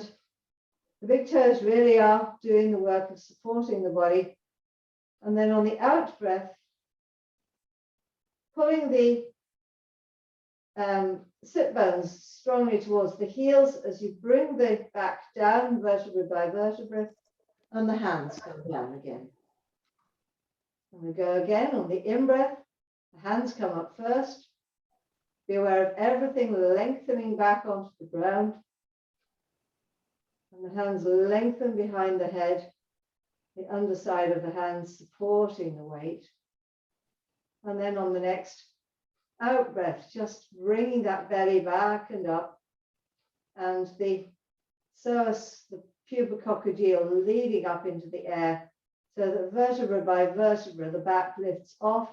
the big toes really are doing the work of supporting the body. And then on the out breath, pulling the sit bones strongly towards the heels as you bring the back down vertebra by vertebra, and the hands come down again. And we go again on the in-breath, the hands come up first. Be aware of everything lengthening back onto the ground. And the hands lengthen behind the head, the underside of the hands supporting the weight. And then on the next out breath, just bringing that belly back and up, and the psoas, the pubococcygeal leading up into the air, so that vertebra by vertebra, the back lifts off,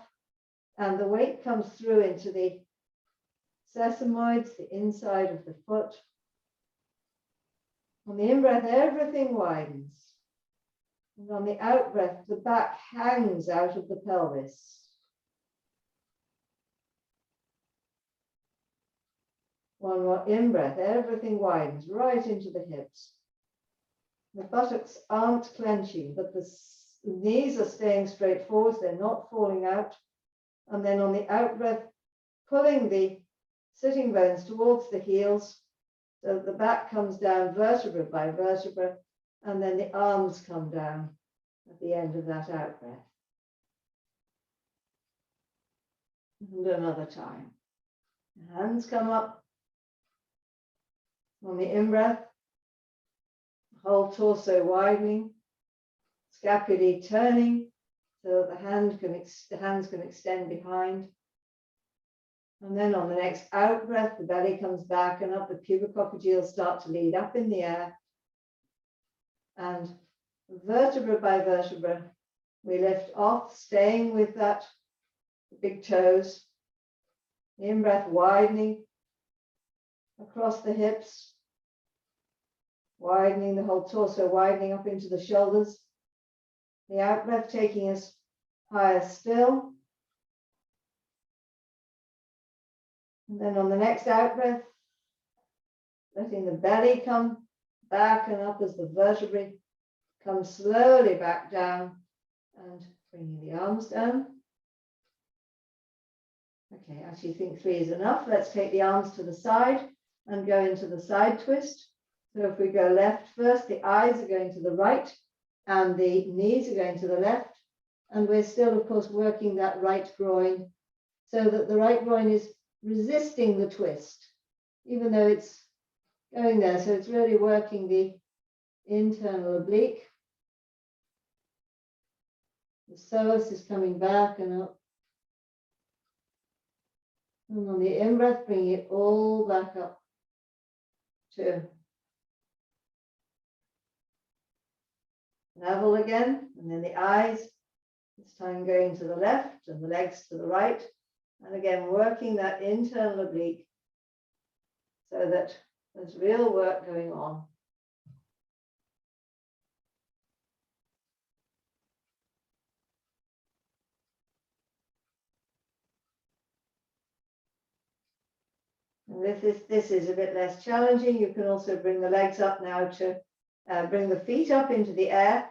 and the weight comes through into the sesamoids, the inside of the foot. On the in-breath, everything widens. And on the out-breath, the back hangs out of the pelvis. One more in-breath, everything widens right into the hips. The buttocks aren't clenching, but the knees are staying straight forwards, they're not falling out. And then on the out-breath, pulling the sitting bones towards the heels, so that the back comes down vertebra by vertebra, And then the arms come down at the end of that out breath. And another time. The hands come up. On the in-breath, the whole torso widening, scapulae turning so that the hands can extend behind. And then on the next out breath, the belly comes back and up, the pubicoccygeals start to lead up in the air. And vertebra by vertebra, we lift off, staying with that big toes. The in-breath widening across the hips, widening the whole torso, widening up into the shoulders. The out breath taking us higher still. And then on the next out breath, letting the belly come back and up as the vertebrae come slowly back down and bringing the arms down. Okay, I actually think 3 is enough. Let's take the arms to the side and go into the side twist. So if we go left first, the eyes are going to the right and the knees are going to the left. And we're still, of course, working that right groin so that the right groin is resisting the twist, even though it's going there. So it's really working the internal oblique. The psoas is coming back and up. And on the in-breath, bring it all back up to navel again. And then the eyes, this time going to the left and the legs to the right. And again, working that internal oblique so that there's real work going on. And this is a bit less challenging. You can also bring the legs up now to bring the feet up into the air.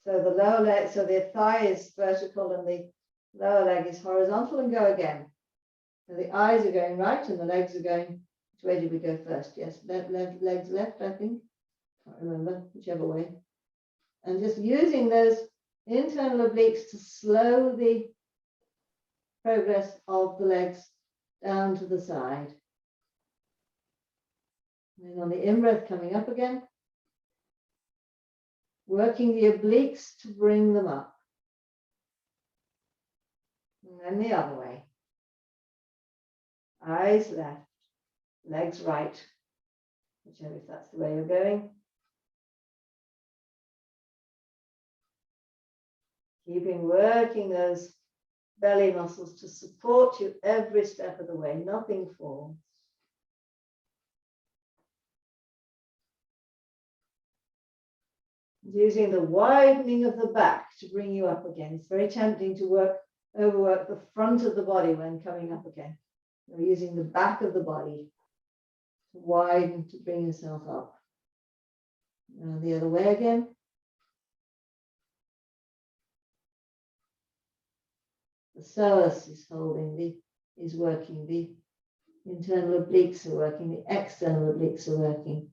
So the lower leg, so the thigh is vertical and the lower leg is horizontal, and go again. So the eyes are going right and the legs are going, which way did we go first? Yes, legs left, I think. Can't remember, whichever way. And just using those internal obliques to slow the progress of the legs down to the side. And on the in-breath, coming up again, working the obliques to bring them up. And then the other way. Eyes left, legs right, whichever, if that's the way you're going. Keeping working those belly muscles to support you every step of the way, nothing falls. Using the widening of the back to bring you up again. It's very tempting to overwork the front of the body when coming up again. We're using the back of the body to widen to bring yourself up. Now the other way again. The psoas is is working, the internal obliques are working, the external obliques are working.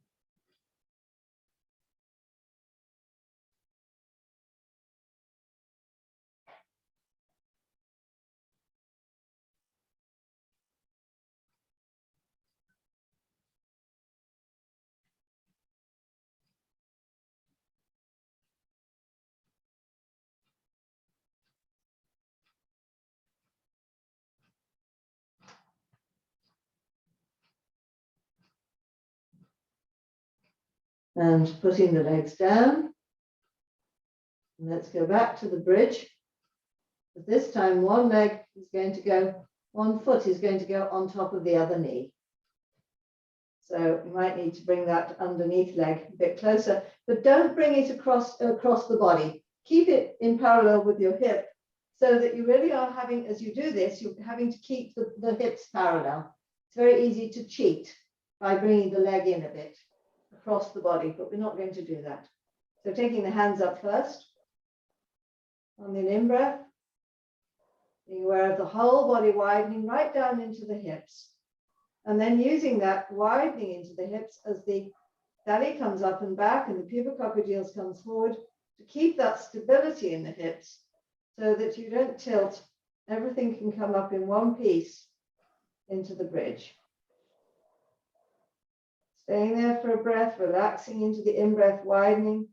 And putting the legs down. And let's go back to the bridge. But this time one leg is going to go, one foot is going to go on top of the other knee. So you might need to bring that underneath leg a bit closer, but don't bring it across the body. Keep it in parallel with your hip so that you really are having, as you do this, you're having to keep the hips parallel. It's very easy to cheat by bringing the leg in a bit across the body, but we're not going to do that. So taking the hands up first on the in-breath, being aware of the whole body widening right down into the hips, and then using that widening into the hips as the belly comes up and back, and the pubococcygeals comes forward to keep that stability in the hips so that you don't tilt. Everything can come up in one piece into the bridge. Staying there for a breath, relaxing into the in-breath, widening.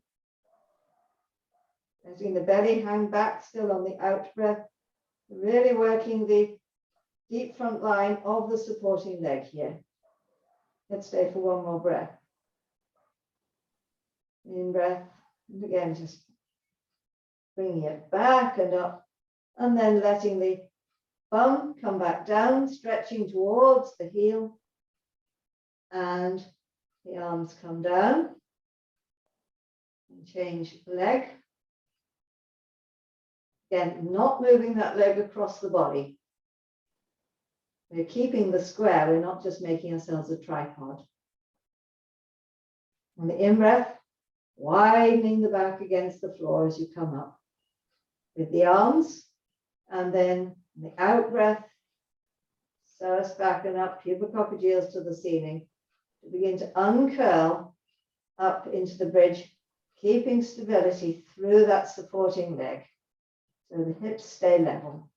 Letting the belly hang back still on the out-breath. Really working the deep front line of the supporting leg here. Let's stay for one more breath. In-breath, and again, just bringing it back and up, and then letting the bum come back down, stretching towards the heel, and the arms come down, and change leg. Again, not moving that leg across the body. We're keeping the square, we're not just making ourselves a tripod. On the in-breath, widening the back against the floor as you come up with the arms, and then the out-breath, psoas back and up, pubococcygeals to the ceiling, to begin to uncurl up into the bridge, keeping stability through that supporting leg, so the hips stay level.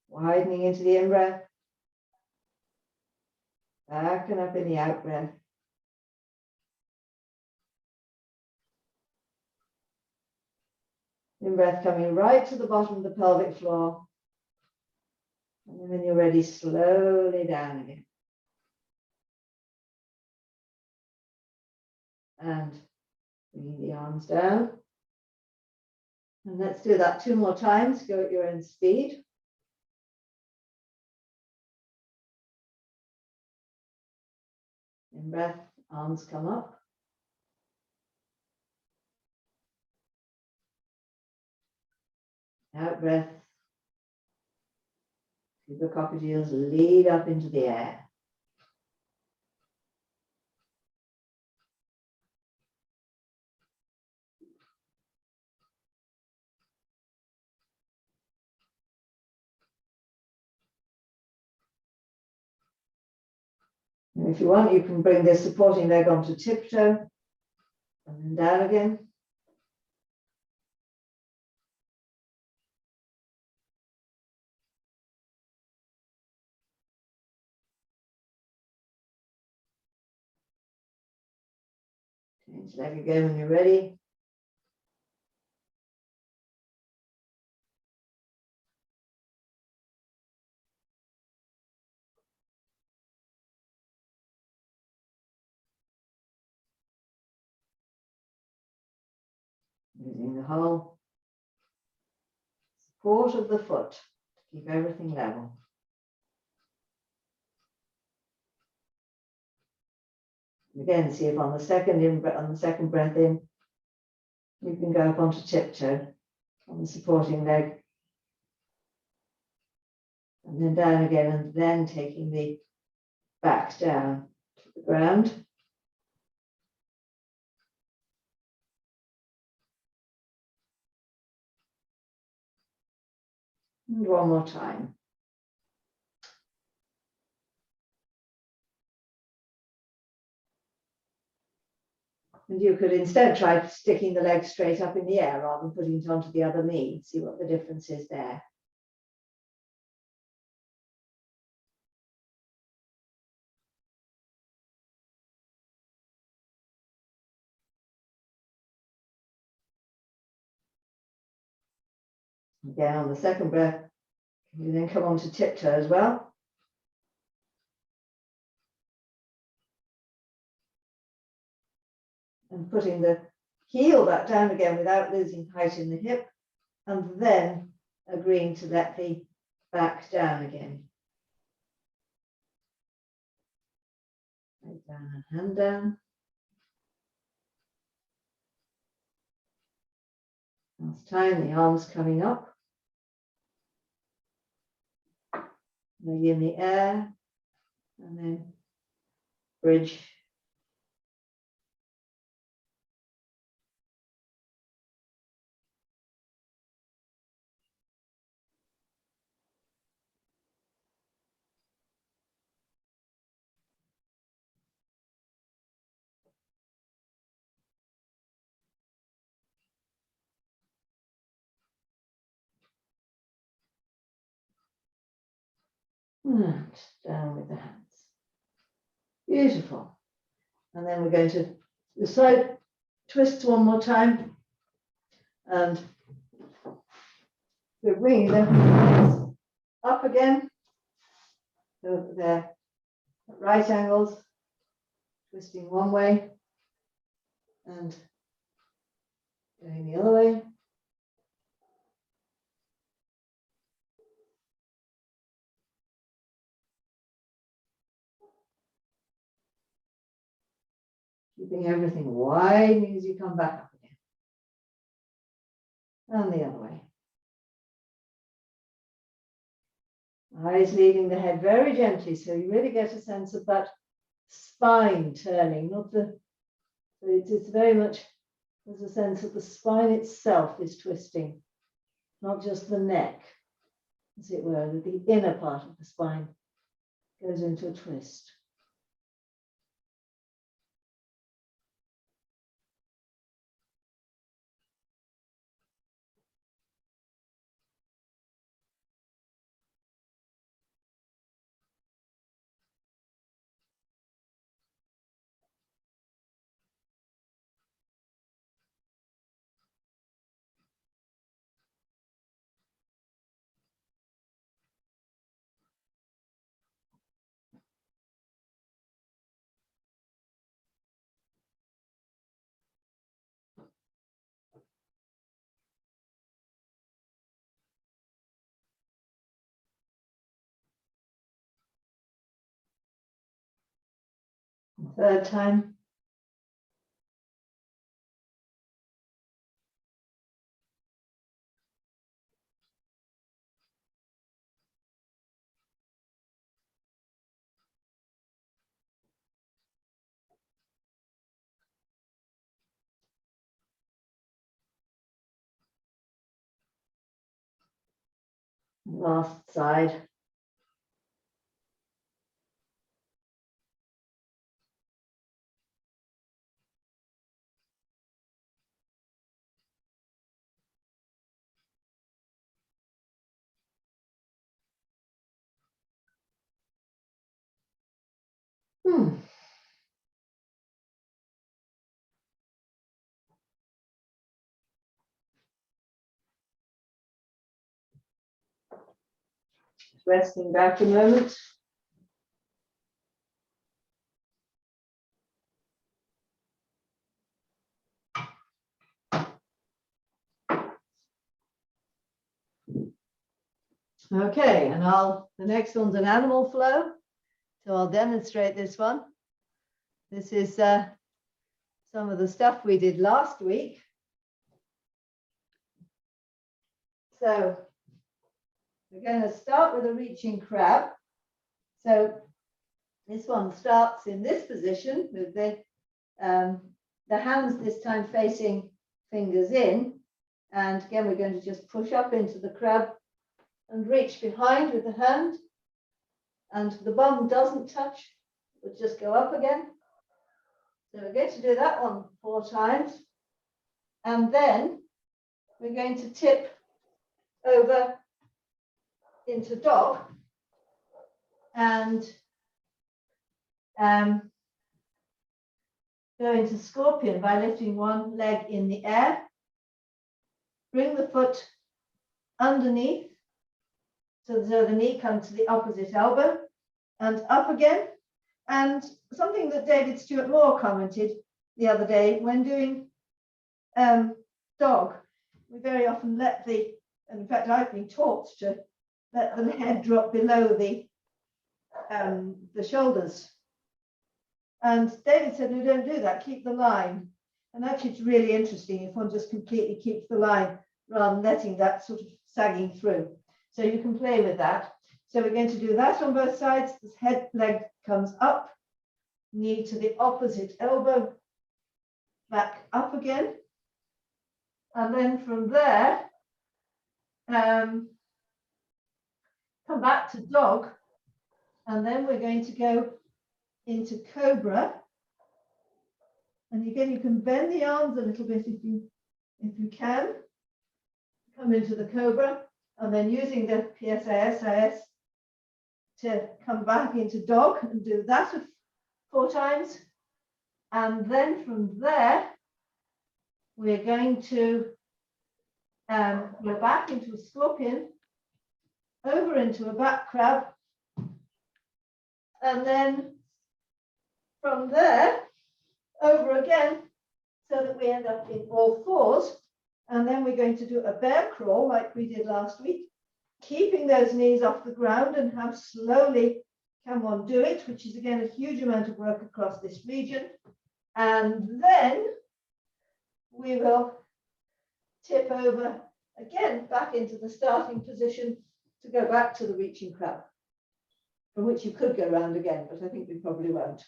Widening into the in-breath, back and up in the out-breath. In-breath coming right to the bottom of the pelvic floor. And then when you're ready, slowly down again. And bringing the arms down. And let's do that 2 more times. Go at your own speed. In-breath, arms come up. Out-breath, pubococcygeals lead up into the air. And if you want, you can bring this supporting leg onto tiptoe and then down again. Change leg again when you're ready. Using the whole support of the foot to keep everything level. Again, see if on the second breath in, you can go up onto tiptoe on the supporting leg. And then down again, and then taking the back down to the ground. And one more time. And you could instead try sticking the leg straight up in the air rather than putting it onto the other knee. See what the difference is there. Again, on the second breath, you then come on to tiptoe as well. And putting the heel back down again without losing height in the hip, and then agreeing to let the back down again. Leg down and hand down. Last time, the arms coming up. Leg in the air, and then bridge. And down with the hands. Beautiful. And then we're going to the side twists one more time. And we're bringing them up again. So they're at right angles, twisting one way and going the other way. Keeping everything wide means you come back up again. And the other way. Eyes leading the head very gently, so you really get a sense of that spine turning, not the, it's very much, there's a sense that the spine itself is twisting, not just the neck, as it were, that the inner part of the spine goes into a twist. Third time. Last side. Resting back a moment. Okay, and the next one's an animal flow. So I'll demonstrate this one. This is some of the stuff we did last week. So we're going to start with a reaching crab. So this one starts in this position with the hands this time facing fingers in. And again, we're going to just push up into the crab and reach behind with the hand. And the bum doesn't touch, but just go up again. So we're going to do that one 4 times. And then we're going to tip over into dog and go into scorpion by lifting one leg in the air. Bring the foot underneath so the knee comes to the opposite elbow and up again. And something that David Stewart Moore commented the other day, when doing dog, we very often let and in fact I've been taught to let the head drop below the shoulders. And David said, no, don't do that, keep the line. And actually it's really interesting if one just completely keeps the line rather than letting that sort of sagging through. So you can play with that. So we're going to do that on both sides. This head leg comes up, knee to the opposite elbow, back up again. And then from there, come back to dog. And then we're going to go into cobra. And again, you can bend the arms a little bit if you can. Come into the cobra. And then using the PSIS to come back into dog and do that 4 times. And then from there, we're going to go back into a scorpion, over into a back crab, and then from there, over again, so that we end up in all 4s. And then we're going to do a bear crawl like we did last week, keeping those knees off the ground, and how slowly can one do it, which is again a huge amount of work across this region. And then we will tip over again back into the starting position to go back to the reaching crab, from which you could go around again, but I think we probably won't.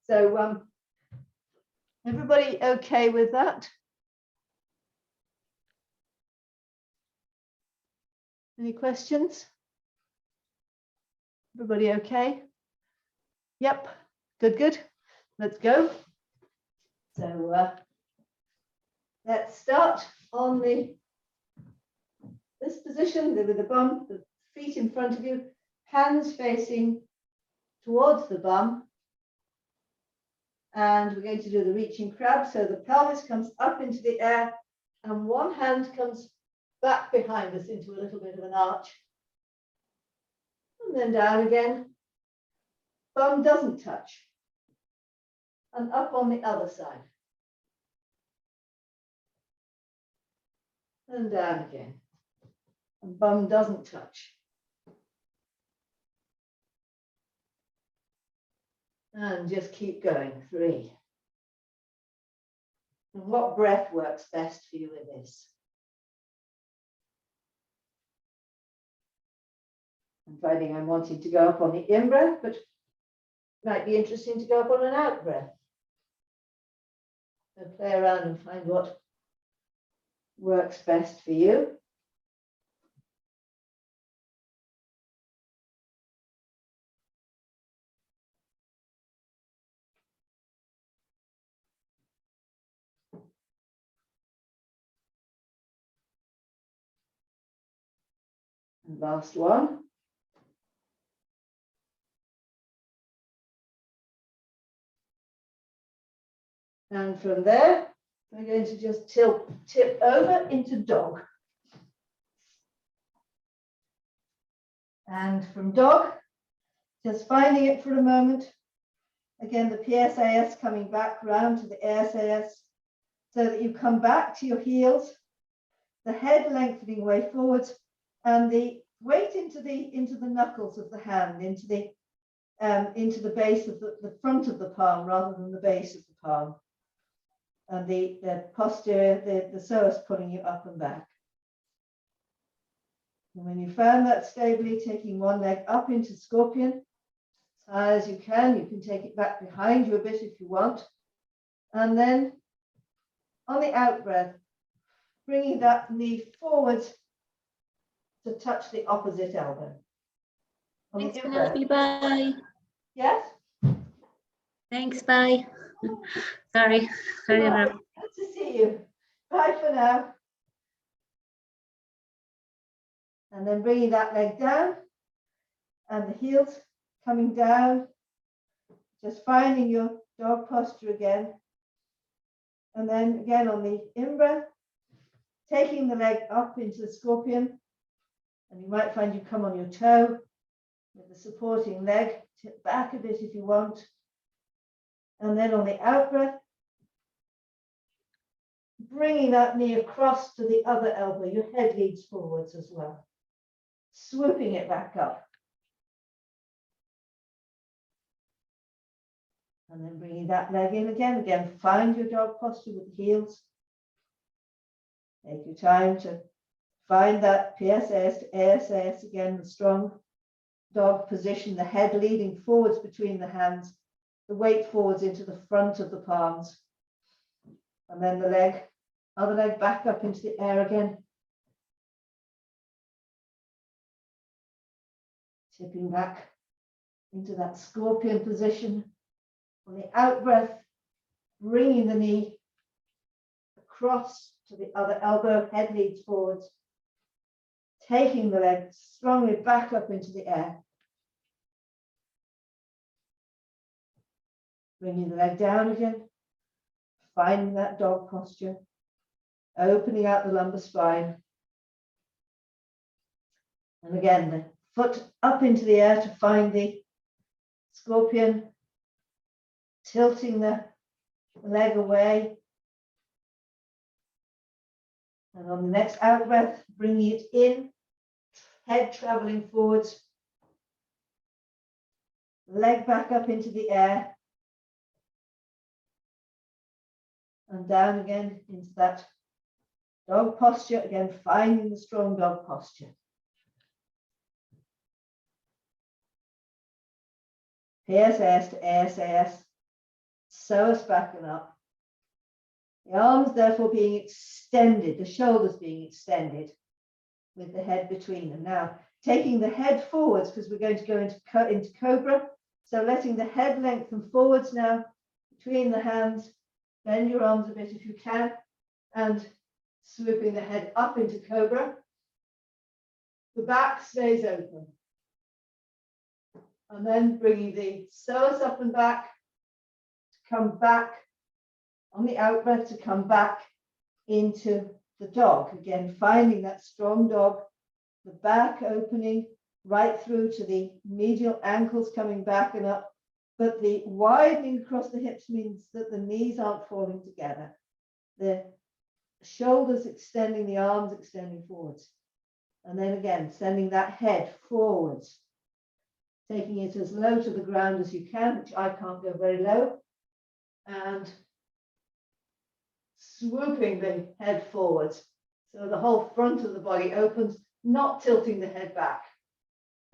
So everybody okay with that? Any questions? Everybody okay? Yep, good. Let's go. So let's start on this position with the bum, the feet in front of you, hands facing towards the bum. And we're going to do the reaching crab. So the pelvis comes up into the air and one hand comes back behind us into a little bit of an arch. And then down again. Bum doesn't touch. And up on the other side. And down again. And bum doesn't touch. And just keep going. 3. And what breath works best for you in this? I'm finding I'm wanting to go up on the in-breath, but it might be interesting to go up on an out-breath. So play around and find what works best for you. And last one. And from there, we're going to just tip over into dog. And from dog, just finding it for a moment. Again, the PSAS coming back round to the ASAS so that you come back to your heels, the head lengthening way forwards, and the weight into the knuckles of the hand, into the base of the front of the palm rather than the base of the palm. And the posterior, the psoas pulling you up and back. And when you found that stably, taking one leg up into scorpion, as high as you can take it back behind you a bit if you want. And then on the out breath, bringing that knee forwards to touch the opposite elbow. Thanks, Penelope. Bye. Yes? Thanks. Bye. Sorry. Good to see you. Bye for now. And then bringing that leg down and the heels coming down. Just finding your dog posture again. And then again on the in-breath, taking the leg up into the scorpion. And you might find you come on your toe with the supporting leg. Tip back a bit if you want. And then on the out breath, bringing that knee across to the other elbow, your head leads forwards as well. Swooping it back up. And then bringing that leg in again. Again, find your dog posture with the heels. Take your time to find that PSAS to ASAS again, the strong dog position, the head leading forwards between the hands, the weight forwards into the front of the palms. And then the leg, other leg back up into the air again. Tipping back into that scorpion position. On the out breath, bringing the knee across to the other elbow, head leads forwards. Taking the leg strongly back up into the air. Bringing the leg down again, finding that dog posture, opening out the lumbar spine. And again, the foot up into the air to find the scorpion, tilting the leg away. And on the next out breath, bringing it in, head traveling forwards, leg back up into the air, and down again into that dog posture, again finding the strong dog posture. PSAS to ASAS, psoas back and up. The arms therefore being extended, the shoulders being extended with the head between them. Now, taking the head forwards because we're going to go into cobra. So letting the head lengthen forwards now between the hands. Bend your arms a bit if you can, and swooping the head up into cobra. The back stays open. And then bringing the psoas up and back to come back on the out breath to come back into the dog. Again, finding that strong dog, the back opening right through to the medial ankles coming back and up. But the widening across the hips means that the knees aren't falling together. The shoulders extending, the arms extending forwards. And then again, sending that head forwards, taking it as low to the ground as you can, which I can't go very low, and swooping the head forwards. So the whole front of the body opens, not tilting the head back.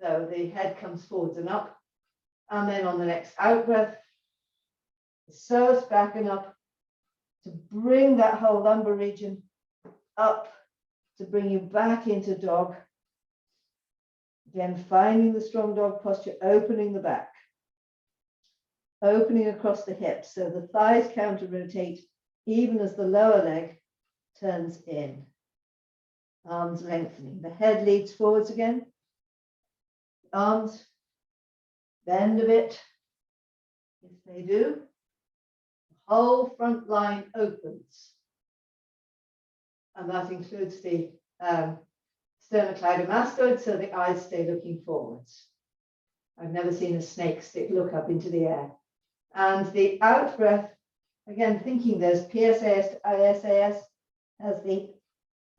So the head comes forwards and up. And then on the next out breath, the psoas back and up to bring that whole lumbar region up, to bring you back into dog. Again, finding the strong dog posture, opening the back, opening across the hips. So the thighs counter rotate even as the lower leg turns in. Arms lengthening. The head leads forwards again. Arms bend a bit. If they do, the whole front line opens. And that includes the sternocleidomastoid, so the eyes stay looking forwards. I've never seen a snake look up into the air. And the out breath, again, thinking there's PSAS to ISAS as the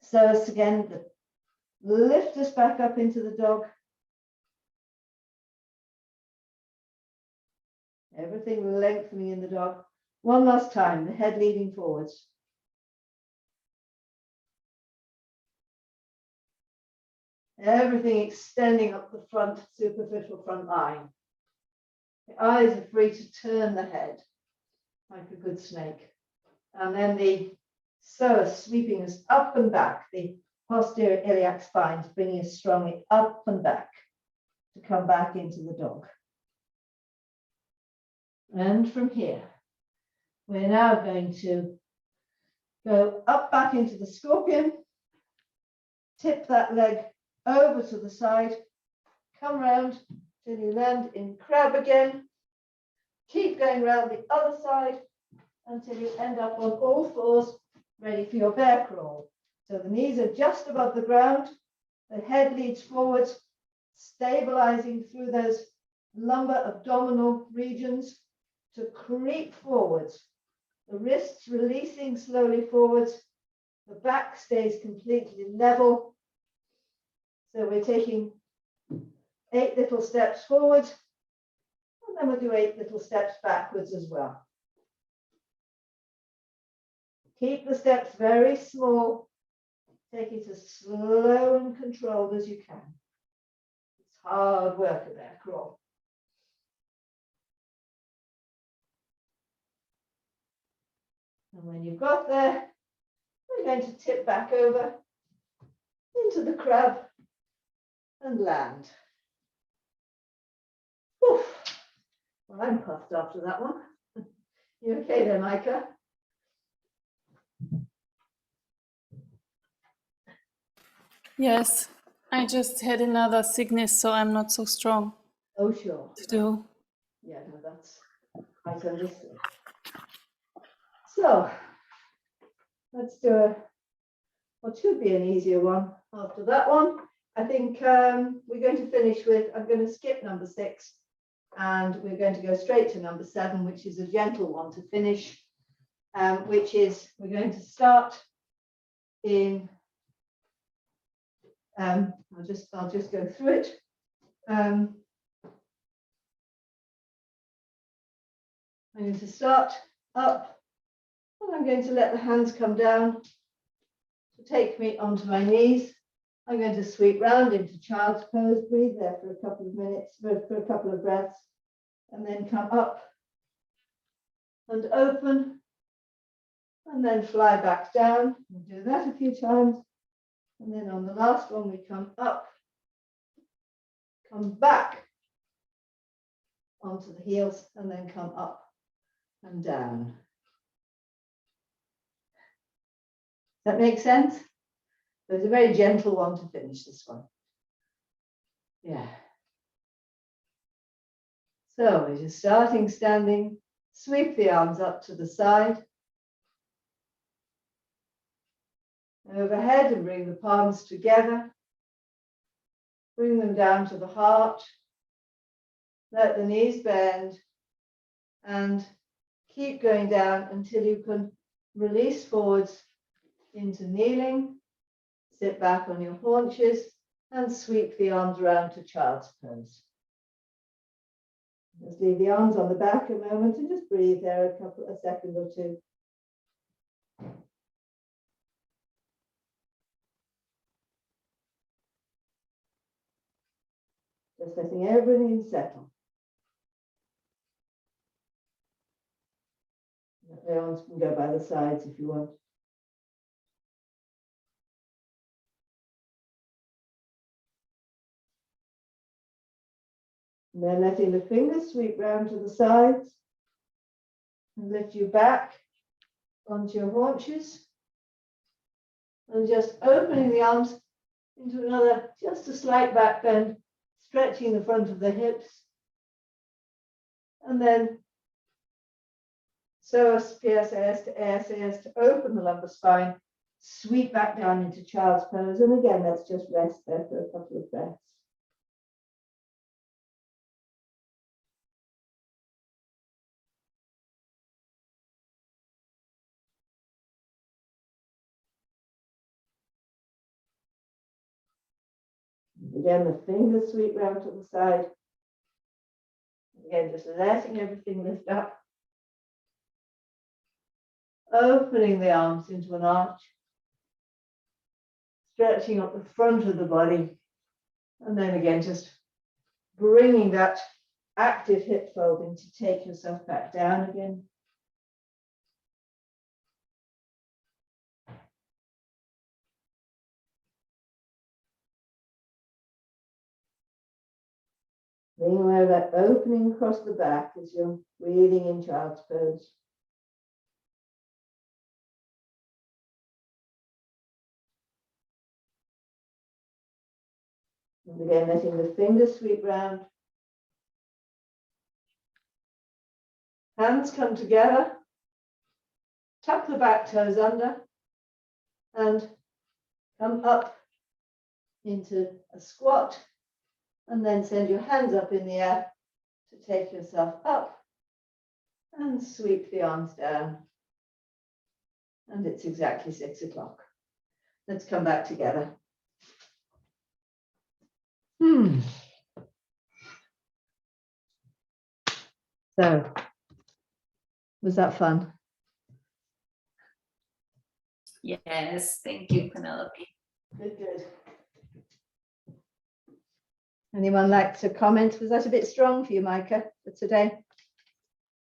psoas again, lift us back up into the dog. Everything lengthening in the dog. One last time, the head leading forwards. Everything extending up the front, superficial front line. The eyes are free to turn the head like a good snake. And then the psoas sweeping us up and back, the posterior iliac spines bringing us strongly up and back to come back into the dog. And from here, we're now going to go up back into the scorpion, tip that leg over to the side, come round till you land in crab again. Keep going round the other side until you end up on all fours, ready for your bear crawl. So the knees are just above the ground, the head leads forwards, stabilizing through those lumbar abdominal regions to creep forwards. The wrists releasing slowly forwards, the back stays completely level. So we're taking 8 little steps forward, and then we'll do 8 little steps backwards as well. Keep the steps very small. Take it as slow and controlled as you can. It's hard work at that crawl. And when you've got there, we're going to tip back over into the crab and land. Oof. Well, I'm puffed after that one. You okay there, Micah? Yes, I just had another sickness, so I'm not so strong Oh, sure. to do. Yeah, no, that's Right, so just so let's do what should be an easier one after that one. I think we're going to finish with, I'm going to skip number 6 and we're going to go straight to number 7, which is a gentle one to finish, which is we're going to start in, I'll just go through it. I'm going to start up and I'm going to let the hands come down to take me onto my knees. I'm going to sweep round into child's pose, breathe there for a couple of minutes, for a couple of breaths, and then come up and open, and then fly back down. We'll do that a few times. And then on the last one, we come up, come back onto the heels, and then come up and down. Does that make sense? So it's a very gentle one to finish this one. Yeah. So we're just starting standing, sweep the arms up to the side, overhead, and bring the palms together. Bring them down to the heart. Let the knees bend and keep going down until you can release forwards into kneeling. Sit back on your haunches and sweep the arms around to child's pose. Just leave the arms on the back a moment and just breathe there a second or two. Just letting everything settle. The arms can go by the sides if you want. And then letting the fingers sweep round to the sides and lift you back onto your haunches. And just opening the arms into another, just a slight back bend, stretching the front of the hips. And then psoas, PSAS to ASAS to open the lumbar spine, sweep back down into child's pose. And again, let's just rest there for a couple of breaths. Again, the fingers sweep round to the side. Again, just letting everything lift up. Opening the arms into an arch. Stretching up the front of the body. And then again, just bringing that active hip folding to take yourself back down again. Being aware of that opening across the back as you're breathing in child's pose. And again, letting the fingers sweep round. Hands come together. Tuck the back toes under and come up into a squat. And then send your hands up in the air to take yourself up and sweep the arms down. And it's exactly 6 o'clock. Let's come back together. So, was that fun? Yes, thank you, Penelope. Good, good. Anyone like to comment? Was that a bit strong for you, Micah, for today?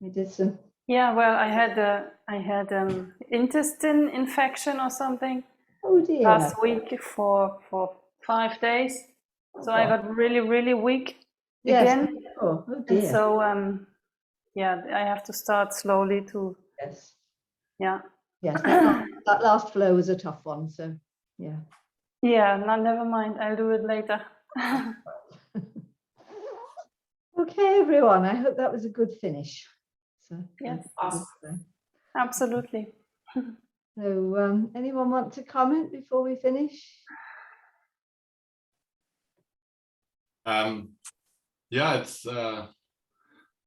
We did some. Yeah, well, I had intestine infection or something Oh dear. last week for 5 days. So I got really weak again. Oh dear. And so yeah, I have to start slowly to. Yes. Yeah. Yes. That last flow was a tough one. So yeah. Yeah. No, never mind. I'll do it later. Okay, everyone. I hope that was a good finish. So Yes. Awesome. Absolutely. So anyone want to comment before we finish? Yeah, it's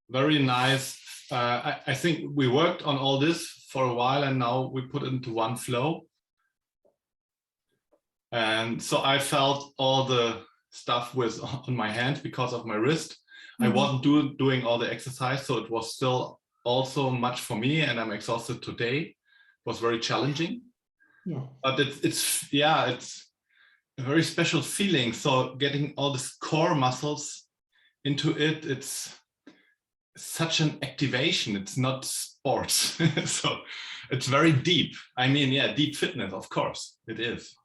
very nice. I think we worked on all this for a while, and now we put it into one flow. And so I felt all the stuff was on my hand because of my wrist. I wasn't doing all the exercise, so it was still also much for me, and I'm exhausted today. It was very challenging. Yeah. But it's a very special feeling. So getting all these core muscles into it, it's such an activation. It's not sports. So it's very deep. I mean, yeah, deep fitness, of course, it is.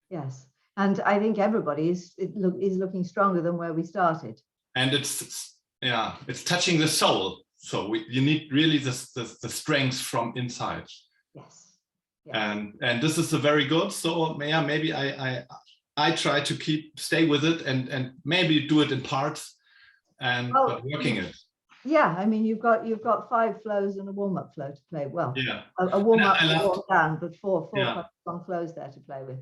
Yes. And I think everybody is looking stronger than where we started. And it's touching the soul. So you need really the strength from inside. Yes. Yes. And this is a very good. So yeah, maybe I try to stay with it and maybe do it in parts but working it. Yeah, I mean, you've got 5 flows and a warm-up flow to play. Well, Yeah, a warm-up and a warm down, but four Yeah. long flows there to play with.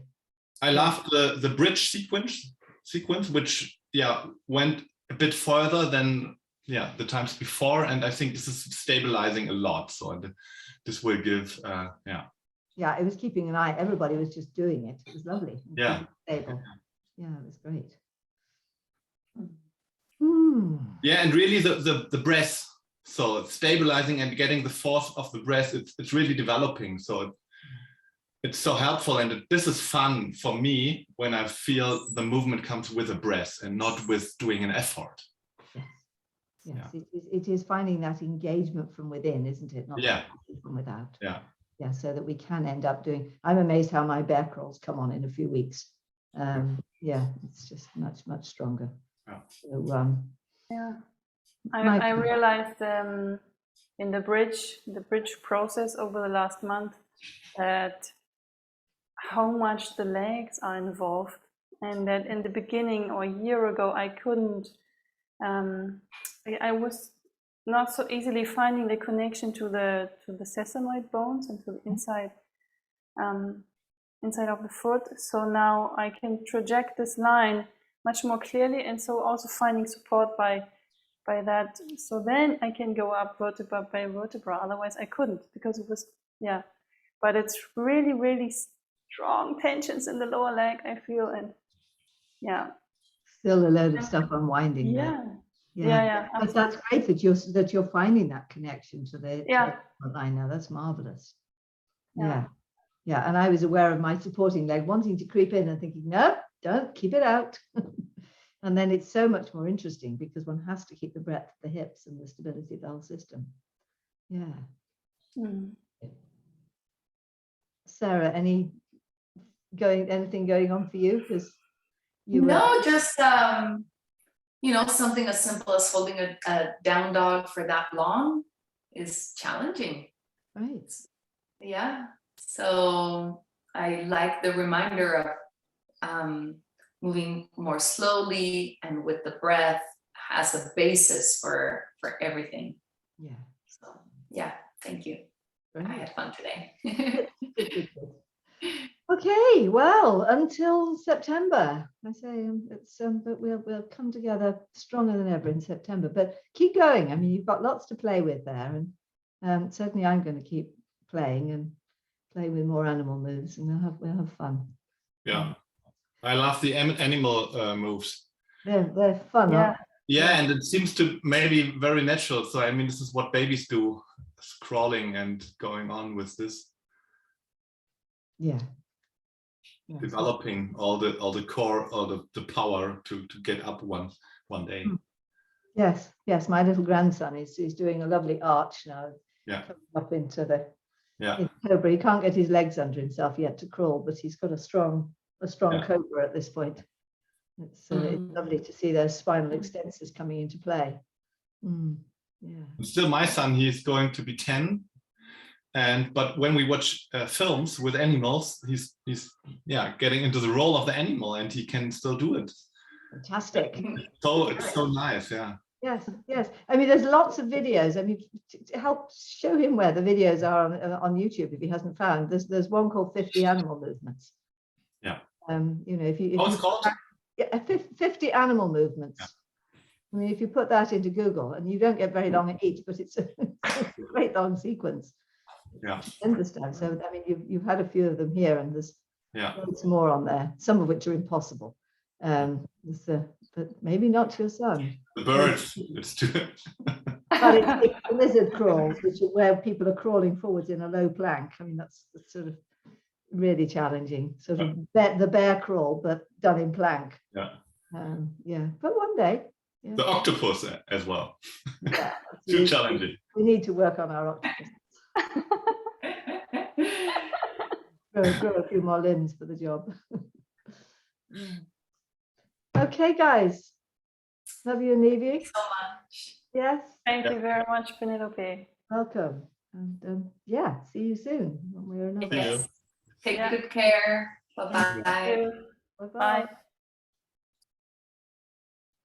I love the bridge sequence, which went a bit further than the times before, and I think this is stabilizing a lot. So this will give Yeah, it was keeping an eye. Everybody was just doing it. It was lovely. Yeah. Stable. Yeah, it was great. Yeah, and really the breath. So it's stabilizing and getting the force of the breath. It's really developing. So it's so helpful, and this is fun for me when I feel the movement comes with a breath and not with doing an effort. Yes, it is finding that engagement from within, isn't it? Not from without. Yeah, so that we can end up doing. I'm amazed how my bear crawls come on in a few weeks. Yeah, it's just much stronger. So, I realized in the bridge process over the last month that how much the legs are involved, and that in the beginning or a year ago I couldn't. I was not so easily finding the connection to the sesamoid bones and to the inside of the foot. So now I can project this line much more clearly, and so also finding support by that. So then I can go up vertebra by vertebra. Otherwise I couldn't, because it was but it's really strong tensions in the lower leg, I feel, and still a load of stuff unwinding there. Yeah. But that's great that you're finding that connection to the line now. That's marvelous. Yeah. And I was aware of my supporting leg wanting to creep in and thinking, no, don't, keep it out. And then it's so much more interesting because one has to keep the breadth of the hips and the stability of the whole system. Yeah. Sarah, anything going on for you? Because just something as simple as holding a down dog for that long is challenging. Right. Yeah. So I like the reminder of moving more slowly and with the breath as a basis for everything. Yeah. So thank you. Right. I had fun today. Good. Okay, well, until September, I say but we'll come together stronger than ever in September. But keep going. I mean, you've got lots to play with there, and certainly I'm going to keep playing and play with more animal moves, and we'll have fun. Yeah, I love the animal moves. They're fun. Yeah, and it seems to maybe very natural. So I mean, this is what babies do, crawling and going on with this. Yeah. Developing all the core, all the power to get up one day. Yes. My little grandson is doing a lovely arch now. Yeah. Coming up into the cobra. He can't get his legs under himself yet to crawl, but he's got a strong cobra at this point. It's lovely to see those spinal extensors coming into play. Yeah. Still, my son, he's going to be 10. But when we watch films with animals, he's getting into the role of the animal, and he can still do it. Fantastic. So it's so nice. Yeah. Yes, yes. I mean, there's lots of videos. I mean, to help show him where the videos are on YouTube if he hasn't found. There's one called 50 Animal Movements. Yeah. You know, if you What's called? yeah, 50 animal movements. Yeah. I mean, if you put that into Google, and you don't get very long at each, but it's a great long sequence. Yeah. Endless time. So I mean, you've had a few of them here, and there's loads more on there. Some of which are impossible. But maybe not your son. The birds. It's too. But it's the lizard crawls, which are where people are crawling forwards in a low plank. I mean, that's sort of really challenging. Sort of the bear crawl, but done in plank. Yeah. Yeah. But one day. Yeah. The octopus as well. Yeah, Too challenging. We need to work on our octopus. grow a few more limbs for the job. Okay, guys. Love you, Nevi. Thanks so much. Yes. Thank you very much, Penelope. Welcome. And yeah, see you soon one way or another. Yes. Take Yeah. good care. Bye-bye. Thank you. Bye-bye. Bye.